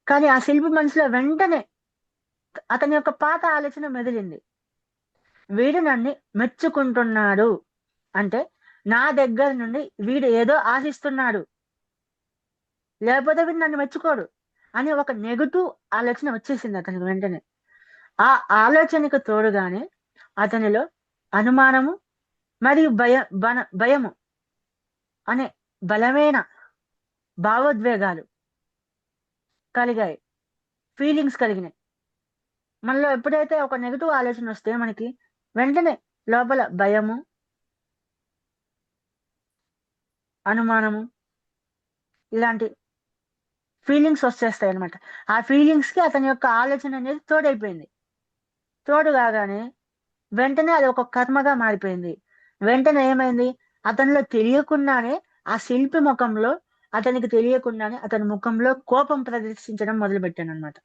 కానీ ఆ శిల్పి మనసులో వెంటనే అతని యొక్క పాత ఆలోచన మెదిలింది. వీడు నన్ను మెచ్చుకుంటున్నాడు అంటే నా దగ్గర నుండి వీడు ఏదో ఆశిస్తున్నాడు, లేకపోతే వీడు నన్ను మెచ్చుకోడు అని ఒక నెగటివ్ ఆలోచన వచ్చేసింది అతనికి వెంటనే. ఆ ఆలోచనకు తోడుగానే అతనిలో అనుమానము మరియు భయము అనే బలమైన భావోద్వేగాలు కలిగాయి, ఫీలింగ్స్ కలిగినాయి. మనలో ఎప్పుడైతే ఒక నెగటివ్ ఆలోచన వస్తే మనకి వెంటనే లోపల భయము, అనుమానము ఇలాంటి ఫీలింగ్స్ వచ్చేస్తాయి అనమాట. ఆ ఫీలింగ్స్ కి అతని యొక్క ఆలోచన అనేది తోడైపోయింది. తోడు కాగానే వెంటనే అది ఒక కర్మగా మారిపోయింది. వెంటనే ఏమైంది, అతనిలో తెలియకుండానే ఆ శిల్పి ముఖంలో అతనికి తెలియకుండానే అతని ముఖంలో కోపం ప్రదర్శించడం మొదలు పెట్టాను అనమాట.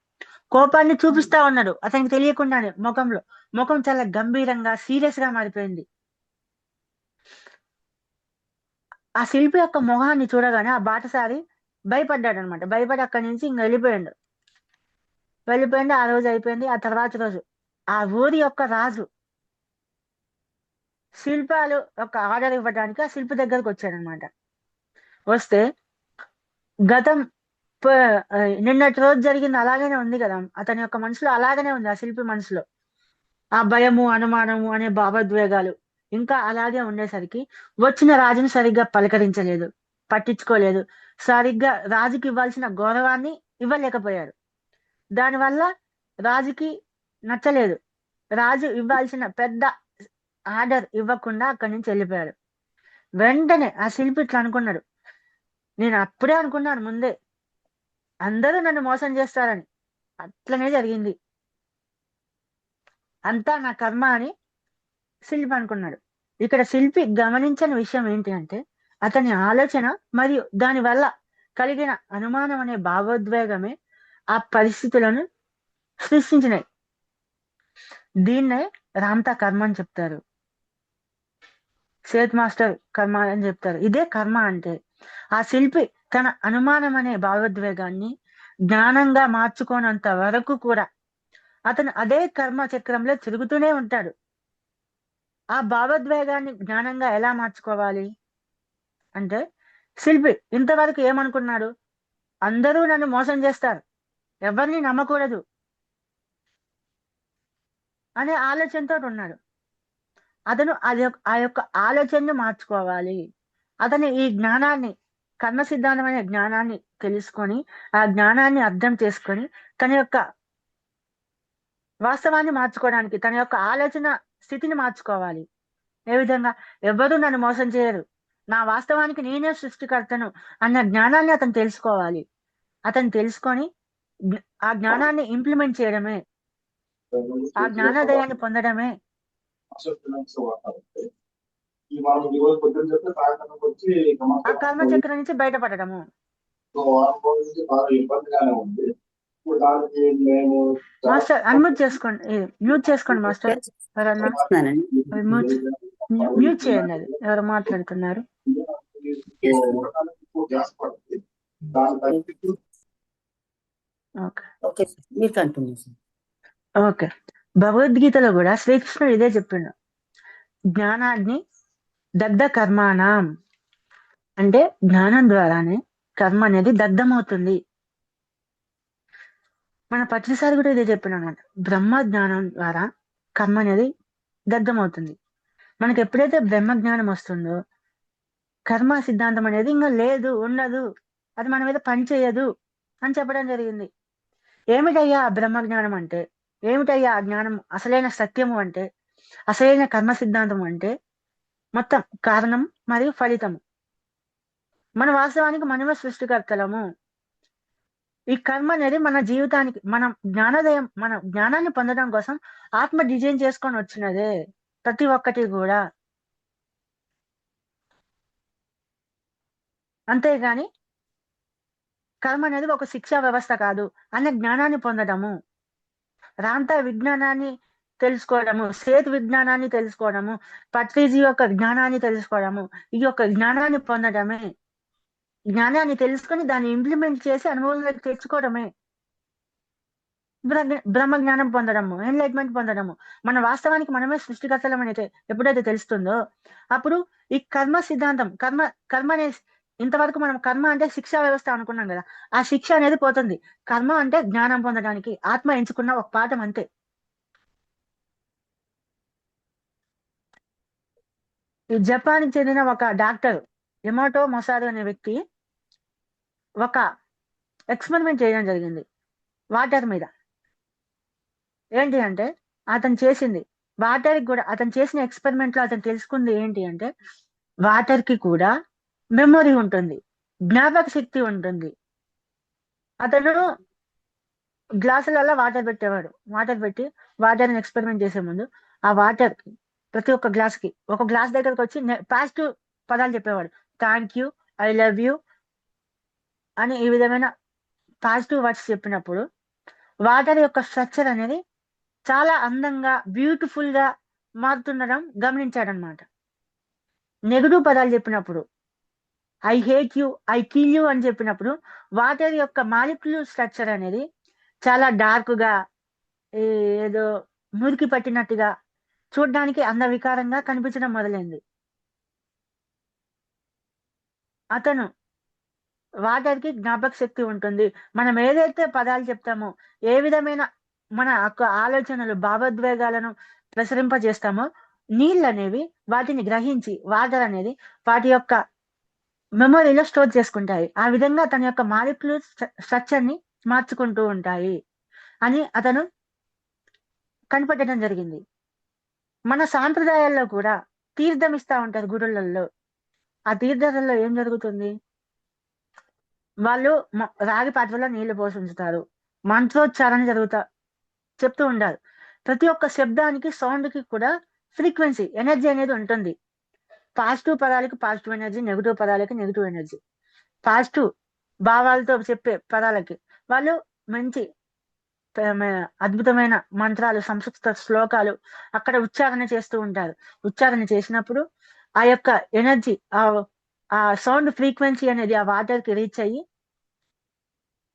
కోపాన్ని చూపిస్తా ఉన్నాడు అతనికి తెలియకుండానే ముఖంలో. ముఖం చాలా గంభీరంగా సీరియస్ గా మారిపోయింది. ఆ శిల్పి యొక్క మొహాన్ని చూడగానే ఆ బాటసారి భయపడ్డాడు అనమాట. భయపడి అక్కడి నుంచి ఇంక వెళ్ళిపోయాడు. ఆ రోజు అయిపోయింది. ఆ తర్వాత రోజు ఆ ఊరి యొక్క రాజు శిల్పాలు ఒక ఆర్డర్ ఇవ్వడానికి ఆ శిల్పి దగ్గరకు వచ్చాడనమాట. వస్తే గతం నిన్నటి రోజు జరిగింది అలాగనే ఉంది కదా, అతని యొక్క మనసులో అలాగనే ఉంది. ఆ శిల్పి మనసులో ఆ భయము, అనుమానము అనే భావోద్వేగాలు ఇంకా అలాగే ఉండేసరికి వచ్చిన రాజుని సరిగ్గా పలకరించలేదు, పట్టించుకోలేదు, సరిగ్గా రాజుకి ఇవ్వాల్సిన గౌరవాన్ని ఇవ్వలేకపోయాడు. దానివల్ల రాజుకి నచ్చలేదు. రాజు ఇవ్వాల్సిన పెద్ద ఆర్డర్ ఇవ్వకుండా అక్కడి నుంచి వెళ్ళిపోయాడు. వెంటనే ఆ శిల్పి ఇట్లా అనుకున్నాడు, నేను అప్పుడే అనుకున్నాను ముందే అందరూ నన్ను మోసం చేస్తారని, అట్లనే జరిగింది, అంతా నా కర్మ అని శిల్పి అనుకున్నాడు. ఇక్కడ శిల్పి గమనించని విషయం ఏంటి అంటే అతని ఆలోచన మరియు దాని వల్ల కలిగిన అనుమానం అనే భావోద్వేగమే ఆ పరిస్థితులను సృష్టించినాయి. దీన్నే రామ్తా కర్మ అని చెప్తారు, సేత్ మాస్టర్ కర్మ అని చెప్తారు. ఇదే కర్మ అంటే. ఆ శిల్పి తన అనుమానం అనే భావోద్వేగాన్ని జ్ఞానంగా మార్చుకోనంత వరకు కూడా అతను అదే కర్మ చక్రంలో తిరుగుతూనే ఉంటాడు. ఆ భావోద్వేగాన్ని జ్ఞానంగా ఎలా మార్చుకోవాలి అంటే శిల్పి ఇంతవరకు ఏమనుకున్నాడు, అందరూ నన్ను మోసం చేస్తారు, ఎవరిని నమ్మకూడదు అనే ఆలోచనతో ఉన్నాడు. అతను ఆ యొక్క ఆలోచనని మార్చుకోవాలి. అతను ఈ జ్ఞానాన్ని, కర్మ సిద్ధాంతం అనే జ్ఞానాన్ని తెలుసుకొని ఆ జ్ఞానాన్ని అర్థం చేసుకొని తన యొక్క వాస్తవాన్ని మార్చుకోవడానికి తన యొక్క ఆలోచన స్థితిని మార్చుకోవాలి. ఏ విధంగా, ఎవరు నన్ను మోసం చేయరు, నా వాస్తవానికి నేనే సృష్టికర్తను అన్న జ్ఞానాన్ని అతను తెలుసుకోవాలి. అతను తెలుసుకొని ఆ జ్ఞానాన్ని ఇంప్లిమెంట్ చేయడమే, ఆ జ్ఞానోదయాన్ని పొందడమే ఆ కర్మ చక్రం నుంచి బయటపడటము. మాస్టర్ అన్మ్యూట్ చేసుకోండి, మ్యూట్ చేసుకోండి మాస్టర్. ఎవరన్నా మ్యూట్ చేయండి, అది ఎవరు మాట్లాడుతున్నారు. ఓకే, భగవద్గీతలో కూడా శ్రీకృష్ణుడు ఇదే చెప్పిండు, జ్ఞానాన్ని దగ్ధ కర్మాణం అంటే జ్ఞానం ద్వారానే కర్మ అనేది దగ్ధమవుతుంది. మన ప్రతిసారి కూడా ఇదే చెప్పినాను, బ్రహ్మ జ్ఞానం ద్వారా కర్మ అనేది దగ్ధమవుతుంది. మనకి ఎప్పుడైతే బ్రహ్మ జ్ఞానం వస్తుందో కర్మ సిద్ధాంతం అనేది ఇంకా లేదు, ఉండదు, అది మన మీద పని చేయదు అని చెప్పడం జరిగింది. ఏమిటయ్యా ఆ బ్రహ్మ జ్ఞానం అంటే, ఏమిటయ్యా ఆ జ్ఞానం, అసలైన సత్యము అంటే, అసలైన కర్మ సిద్ధాంతం అంటే మొత్తం కారణం మరియు ఫలితము. మన వాస్తవానికి మనమే సృష్టికర్తలము. ఈ కర్మ అనేది మన జీవితానికి, మన జ్ఞానాన్ని పొందడం కోసం ఆత్మ డిజైన్ చేసుకొని వచ్చినదే ప్రతి ఒక్కటి కూడా. అంతేగాని కర్మ అనేది ఒక శిక్షా వ్యవస్థ కాదు అనే జ్ఞానాన్ని పొందడము, రాంతా విజ్ఞానాన్ని తెలుసుకోవడము, సేతు విజ్ఞానాన్ని తెలుసుకోవడము, పత్రిజీ యొక్క జ్ఞానాన్ని తెలుసుకోవడము, ఈ యొక్క జ్ఞానాన్ని పొందడమే, జ్ఞానాన్ని తెలుసుకొని దాన్ని ఇంప్లిమెంట్ చేసి అనుభవంలోకి తెచ్చుకోవడమే బ్రహ్మ జ్ఞానం పొందడము, ఎన్లైట్మెంట్ పొందడము. మన వాస్తవానికి మనమే సృష్టికర్తలం అనేది ఎప్పుడైతే తెలుస్తుందో అప్పుడు ఈ కర్మ సిద్ధాంతం, కర్మ అనే, ఇంతవరకు మనం కర్మ అంటే శిక్షా వ్యవస్థ అనుకున్నాం కదా, ఆ శిక్ష అనేది పోతుంది. కర్మ అంటే జ్ఞానం పొందడానికి ఆత్మ ఎంచుకున్న ఒక పాఠం అంతే. ఈ జపాన్ చెందిన ఒక డాక్టర్ ఎమోటో మొసారు అనే వ్యక్తి ఒక ఎక్స్పెరిమెంట్ చేయడం జరిగింది వాటర్ మీద. ఏంటి అంటే అతను చేసింది వాటర్ కి కూడా, అతను చేసిన ఎక్స్పెరిమెంట్ లో అతను తెలుసుకుంది ఏంటి అంటే వాటర్ కి కూడా మెమొరీ ఉంటుంది, జ్ఞాపక శక్తి ఉంటుంది. అతను గ్లాసులలో వాటర్ పెట్టేవాడు, వాటర్ పెట్టి వాటర్ని ఎక్స్పెరిమెంట్ చేసే ముందు ఆ వాటర్ కి ప్రతి ఒక్క గ్లాస్ కి ఒక గ్లాస్ దగ్గరకు వచ్చి పాజిటివ్ పదాలు చెప్పేవాడు. Thank you, I love you అని ఈ విధమైన పాజిటివ్ వర్డ్స్ చెప్పినప్పుడు వాటర్ యొక్క స్ట్రక్చర్ అనేది చాలా అందంగా బ్యూటిఫుల్ గా మారుతుండడం గమనించాడనమాట. నెగటివ్ పదాలు చెప్పినప్పుడు I hate you, I kill you అని చెప్పినప్పుడు వాటర్ యొక్క మాలిక్యులర్ స్ట్రక్చర్ అనేది చాలా డార్క్ గా, ఏదో మురికి పట్టినట్టుగా, చూడడానికి అందవికారంగా కనిపించడం మొదలైంది. అతను వాటర్ కి జ్ఞాపక శక్తి ఉంటుంది. మనం ఏదైతే పదాలు చెప్తామో, ఏ విధమైన మన యొక్క ఆలోచనలు భావోద్వేగాలను ప్రసరింపజేస్తామో నీళ్ళు అనేవి వాటిని గ్రహించి వాటర్ అనేది వాటి యొక్క మెమొరీలో స్టోర్ చేసుకుంటాయి. ఆ విధంగా తన యొక్క మాలిక్యులర్ స్ట్రక్చర్ ని మార్చుకుంటూ ఉంటాయి అని అతను కనిపెట్టడం జరిగింది. మన సాంప్రదాయాల్లో కూడా తీర్థం ఇస్తా ఉంటారు గుడులలో. ఆ తీర్థాలలో ఏం జరుగుతుంది, వాళ్ళు రాగి పాత్రలో నీళ్లు పోసి ఉంచుతారు, మంత్రోచ్చారణ చెప్తూ ఉండాలి. ప్రతి ఒక్క శబ్దానికి, సౌండ్ కి కూడా ఫ్రీక్వెన్సీ, ఎనర్జీ అనేది ఉంటుంది. పాజిటివ్ పదాలకి పాజిటివ్ ఎనర్జీ, నెగిటివ్ పదాలకి నెగిటివ్ ఎనర్జీ. పాజిటివ్ భావాలతో చెప్పే పదాలకి వాళ్ళు మంచి అద్భుతమైన మంత్రాలు, సంస్కృత శ్లోకాలు అక్కడ ఉచ్చారణ చేస్తూ ఉంటారు. ఉచ్చారణ చేసినప్పుడు ఆ యొక్క ఎనర్జీ, ఆ సౌండ్ ఫ్రీక్వెన్సీ అనేది ఆ వాటర్ కి రీచ్ అయ్యి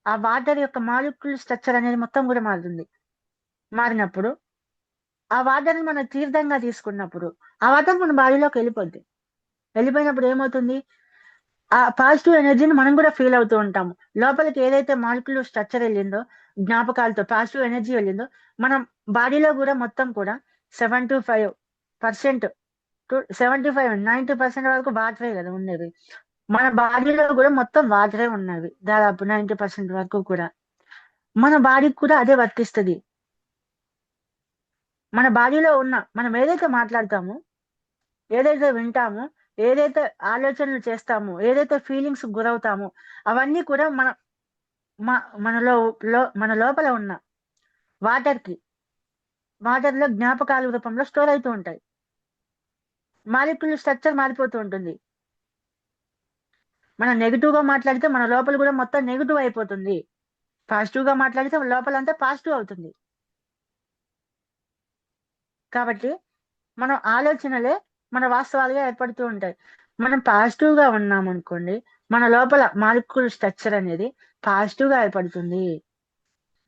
ఆ వాటర్ యొక్క మాలిక్యులర్ స్ట్రక్చర్ అనేది మొత్తం కూడా మారుతుంది. మారినప్పుడు ఆ వాటర్ ని మనం తీర్థంగా తీసుకున్నప్పుడు ఆ వాటర్ మన బాడీలోకి వెళ్ళిపోద్ది. వెళ్ళిపోయినప్పుడు ఏమవుతుంది, ఆ పాజిటివ్ ఎనర్జీని మనం కూడా ఫీల్ అవుతూ ఉంటాము. లోపలికి ఏదైతే మాలిక్యులర్ స్ట్రక్చర్ వెళ్ళిందో, జ్ఞాపకాలతో పాజిటివ్ ఎనర్జీ వెళ్ళిందో, మనం బాడీలో కూడా మొత్తం కూడా 75% టు 90% వరకు వాటరే కదా ఉండేది. మన బాడీలో కూడా మొత్తం వాటరే ఉన్నవి, దాదాపు 90% వరకు కూడా. మన బాడీకి కూడా అదే వర్తిస్తుంది. మన బాడీలో ఉన్న, మనం ఏదైతే మాట్లాడతామో, ఏదైతే వింటామో, ఏదైతే ఆలోచనలు చేస్తామో, ఏదైతే ఫీలింగ్స్ గురవుతామో అవన్నీ కూడా మన లోపల ఉన్న వాటర్ లో జ్ఞాపకాల రూపంలో స్టోర్ అవుతూ ఉంటాయి. మాలిక్యులర్ స్ట్రక్చర్ మారిపోతూ ఉంటుంది. మనం నెగిటివ్ గా మాట్లాడితే మన లోపల కూడా మొత్తం నెగిటివ్ అయిపోతుంది. పాజిటివ్ గా మాట్లాడితే లోపలంతా పాజిటివ్ అవుతుంది. కాబట్టి మన ఆలోచనలే మన వాస్తవాలుగా ఏర్పడుతూ ఉంటాయి. మనం పాజిటివ్ గా ఉన్నాం అనుకోండి, మన లోపల మాలిక్యులర్ స్ట్రక్చర్ అనేది పాజిటివ్ గా ఏర్పడుతుంది.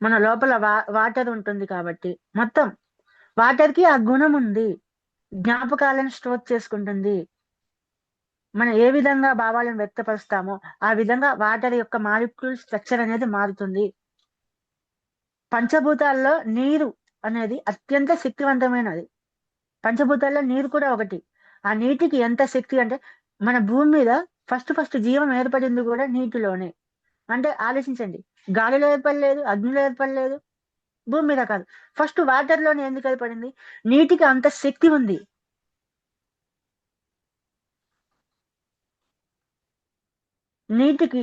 మన లోపల వాటర్ ఉంటుంది కాబట్టి మొత్తం వాటర్ కి ఆ గుణం ఉంది, జ్ఞాపకాలను స్టోర్ చేసుకుంటుంది. మనం ఏ విధంగా భావాలను వ్యక్తపరుస్తామో ఆ విధంగా వాటర్ యొక్క మాలిక్యూల్ స్ట్రక్చర్ అనేది మారుతుంది. పంచభూతాల్లో నీరు అనేది అత్యంత శక్తివంతమైనది. పంచభూతాల్లో నీరు కూడా ఒకటి. ఆ నీటికి ఎంత శక్తి అంటే మన భూమి మీద ఫస్ట్ జీవం ఏర్పడింది కూడా నీటిలోనే. అంటే ఆలోచించండి, గాలిలో ఏర్పడలేదు, అగ్నిలో ఏర్పడలేదు, భూమి మీద కాదు, ఫస్ట్ వాటర్ లోనే ఎందుకు ఏర్పడింది? నీటికి అంత శక్తి ఉంది. నీటికి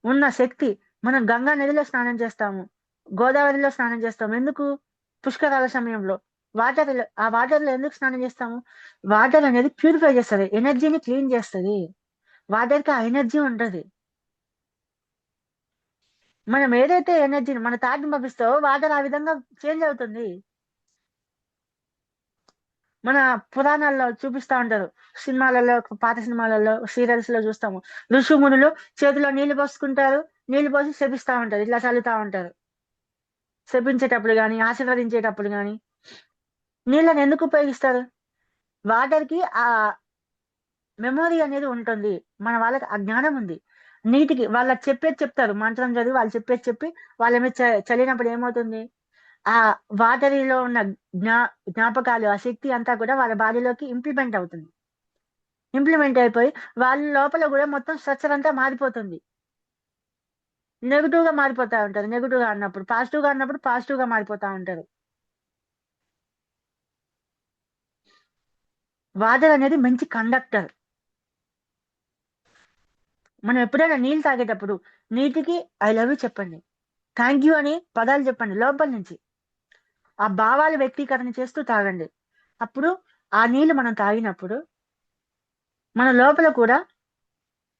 ఉన్న శక్తి. మనం గంగా నదిలో స్నానం చేస్తాము, గోదావరిలో స్నానం చేస్తాము. ఎందుకు? పుష్కరాల సమయంలో ఆ వాటర్ లో ఎందుకు స్నానం చేస్తాము? వాటర్ అనేది ప్యూరిఫై చేస్తుంది, ఎనర్జీని క్లీన్ చేస్తుంది. వాటర్ కి ఆ ఎనర్జీ ఉంటది. మనం ఏదైతే ఎనర్జీని మన తాటిని పంపిస్తావో వాటర్ ఆ విధంగా చేంజ్ అవుతుంది. మన పురాణాల్లో చూపిస్తా ఉంటారు, సినిమాలలో, పాత సినిమాలలో, సీరియల్స్ లో చూస్తాము. ఋషిమునులు చేతిలో నీళ్లు పోసుకుంటారు, నీళ్లు పోసి శపిస్తా ఉంటారు, ఇట్లా చల్లుతా ఉంటారు. శపించేటప్పుడు గాని, ఆశీర్వదించేటప్పుడు గాని నీళ్ళని ఎందుకు ఉపయోగిస్తారు? వాటర్ కి ఆ మెమొరీ అనేది ఉంటుంది. మన వాళ్ళకి ఆ జ్ఞానం ఉంది. నీటికి వాళ్ళకి చెప్పేది చెప్తారు, మంత్రం చదివి వాళ్ళు చెప్పి వాళ్ళ మీద చల్లినప్పుడు ఏమవుతుంది? ఆ వాటరీలో ఉన్న జ్ఞాపకాలు, ఆ శక్తి అంతా కూడా వాళ్ళ బాడీలోకి ఇంప్లిమెంట్ అవుతుంది. ఇంప్లిమెంట్ అయిపోయి వాళ్ళ లోపల కూడా మొత్తం స్ట్రక్చర్ అంతా మారిపోతుంది. నెగిటివ్ గా మారిపోతా ఉంటారు. నెగిటివ్ గా అన్నప్పుడు పాజిటివ్ గా మారిపోతా ఉంటారు. వాటర్ అనేది మంచి కండక్టర్. మనం ఎప్పుడైనా నీళ్ళు తాగేటప్పుడు నీటికి ఐ లవ్ యూ చెప్పండి, థ్యాంక్ యూ అని పదాలు చెప్పండి లోపల నుంచి. ఆ భావాలు వ్యక్తీకరణ చేస్తూ తాగండి. అప్పుడు ఆ నీళ్లు మనం తాగినప్పుడు మన లోపల కూడా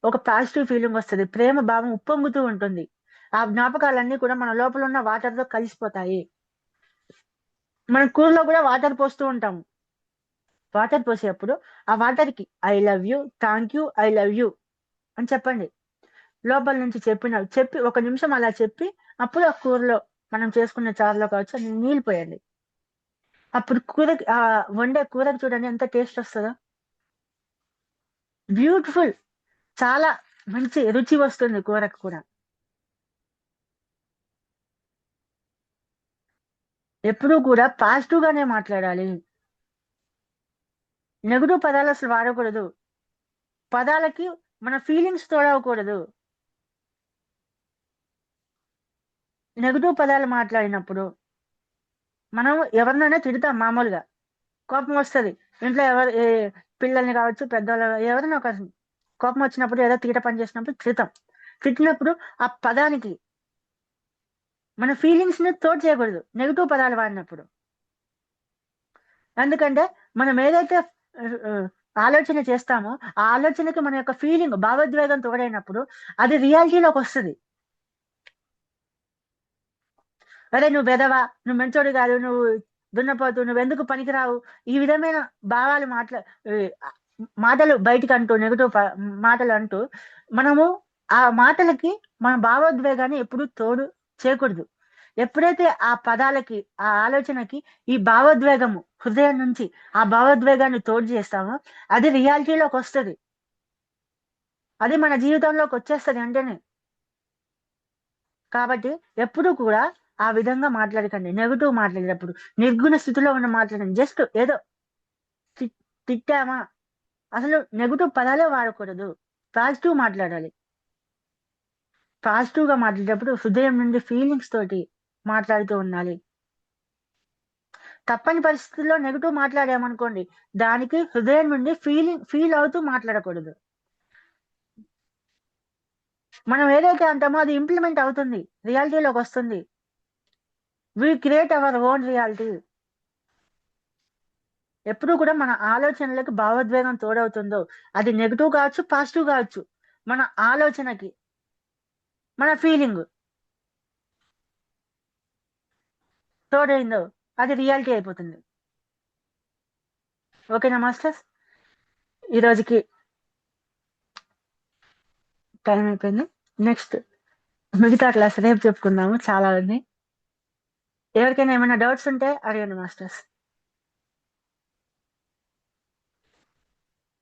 ఒక పాజిటివ్ ఫీలింగ్ వస్తుంది, ప్రేమ భావం ఉప్పొంగుతూ ఉంటుంది. ఆ జ్ఞాపకాలన్నీ కూడా మన లోపల ఉన్న వాటర్ తో కలిసిపోతాయి. మనం కూరలో కూడా వాటర్ పోస్తూ ఉంటాము. వాటర్ పోసేటప్పుడు ఆ వాటర్ కి I love you, thank you, I love you అని చెప్పండి. లోపల నుంచి చెప్పి 1 నిమిషం అలా చెప్పి అప్పుడు ఆ కూరలో, మనం చేసుకున్న చారులో కావచ్చు, అది నీళ్ళు పోయండి. అప్పుడు కూరకి వండే కూరకు చూడండి ఎంత టేస్ట్ వస్తుందో. బ్యూటిఫుల్, చాలా మంచి రుచి వస్తుంది కూరకు కూడా. ఎప్పుడూ కూడా పాజిటివ్ గానే మాట్లాడాలి. నెగటివ్ పదాలు అసలు వాడకూడదు. పదాలకి మన ఫీలింగ్స్ తోడవకూడదు. నెగటివ్ పదాలు మాట్లాడినప్పుడు మనం ఎవరినైనా తిడతాం మామూలుగా, కోపం వస్తుంది. ఇంట్లో పిల్లల్ని కావచ్చు, పెద్దవాళ్ళు, ఎవరైనా ఒక కోపం వచ్చినప్పుడు, ఏదో తీట పని చేసినప్పుడు తిట్టినప్పుడు ఆ పదానికి మన ఫీలింగ్స్ ని తోడు చేయకూడదు నెగిటివ్ పదాలు వాడినప్పుడు. ఎందుకంటే మనం ఏదైతే ఆలోచన చేస్తామో ఆ ఆలోచనకి మన యొక్క ఫీలింగ్, భావోద్వేగం తోడైనప్పుడు అది రియాలిటీలోకి వస్తుంది. అరే నువ్వు బెదవా, నువ్వు మంచోడు కాదు, నువ్వు దున్నపోతు, నువ్వెందుకు పనికిరావు, ఈ విధమైన భావాలు మాటలు బయటికి అంటూ, నెగటివ్ మాటలు అంటూ మనము ఆ మాటలకి మన భావోద్వేగాన్ని ఎప్పుడు తోడు చేయకూడదు. ఎప్పుడైతే ఆ పదాలకి, ఆ ఆలోచనకి ఈ భావోద్వేగము హృదయం నుంచి ఆ భావోద్వేగాన్ని తోడు చేస్తామో అది రియాలిటీలోకి వస్తుంది. అది మన జీవితంలోకి వచ్చేస్తుంది అంటేనే. కాబట్టి ఎప్పుడు కూడా ఆ విధంగా మాట్లాడకండి. నెగటివ్ మాట్లాడేటప్పుడు నిర్గుణ స్థితిలో ఉన్న మాట్లాడండి. జస్ట్ ఏదో తిట్టామా, అసలు నెగటివ్ పదాలే వాడకూడదు. పాజిటివ్ మాట్లాడాలి. పాజిటివ్ గా మాట్లాడేటప్పుడు హృదయం నుండి ఫీలింగ్స్ తోటి మాట్లాడుతూ ఉండాలి. తప్పని పరిస్థితుల్లో నెగటివ్ మాట్లాడామనుకోండి, దానికి హృదయం నుండి ఫీల్ అవుతూ మాట్లాడకూడదు. మనం ఏదైతే అంటామో అది ఇంప్లిమెంట్ అవుతుంది, రియాలిటీలోకి వస్తుంది. We create our own reality. ఎప్పుడు కూడా మన ఆలోచనలకు భావోద్వేగం తోడవుతుందో, అది నెగిటివ్ కావచ్చు, పాజిటివ్ కావచ్చు, మన ఆలోచనకి మన ఫీలింగ్ తోడైందో అది రియాలిటీ అయిపోతుంది. ఓకేనా మాస్టర్స్? ఈ రోజుకి టైం అయిపోయింది. నెక్స్ట్ మిగతా క్లాస్ రేపు చెప్పుకుందాము, చాలా ఉంది. ఎవరికైనా ఏమైనా డౌట్స్ ఉంటే అడగండి మాస్టర్స్.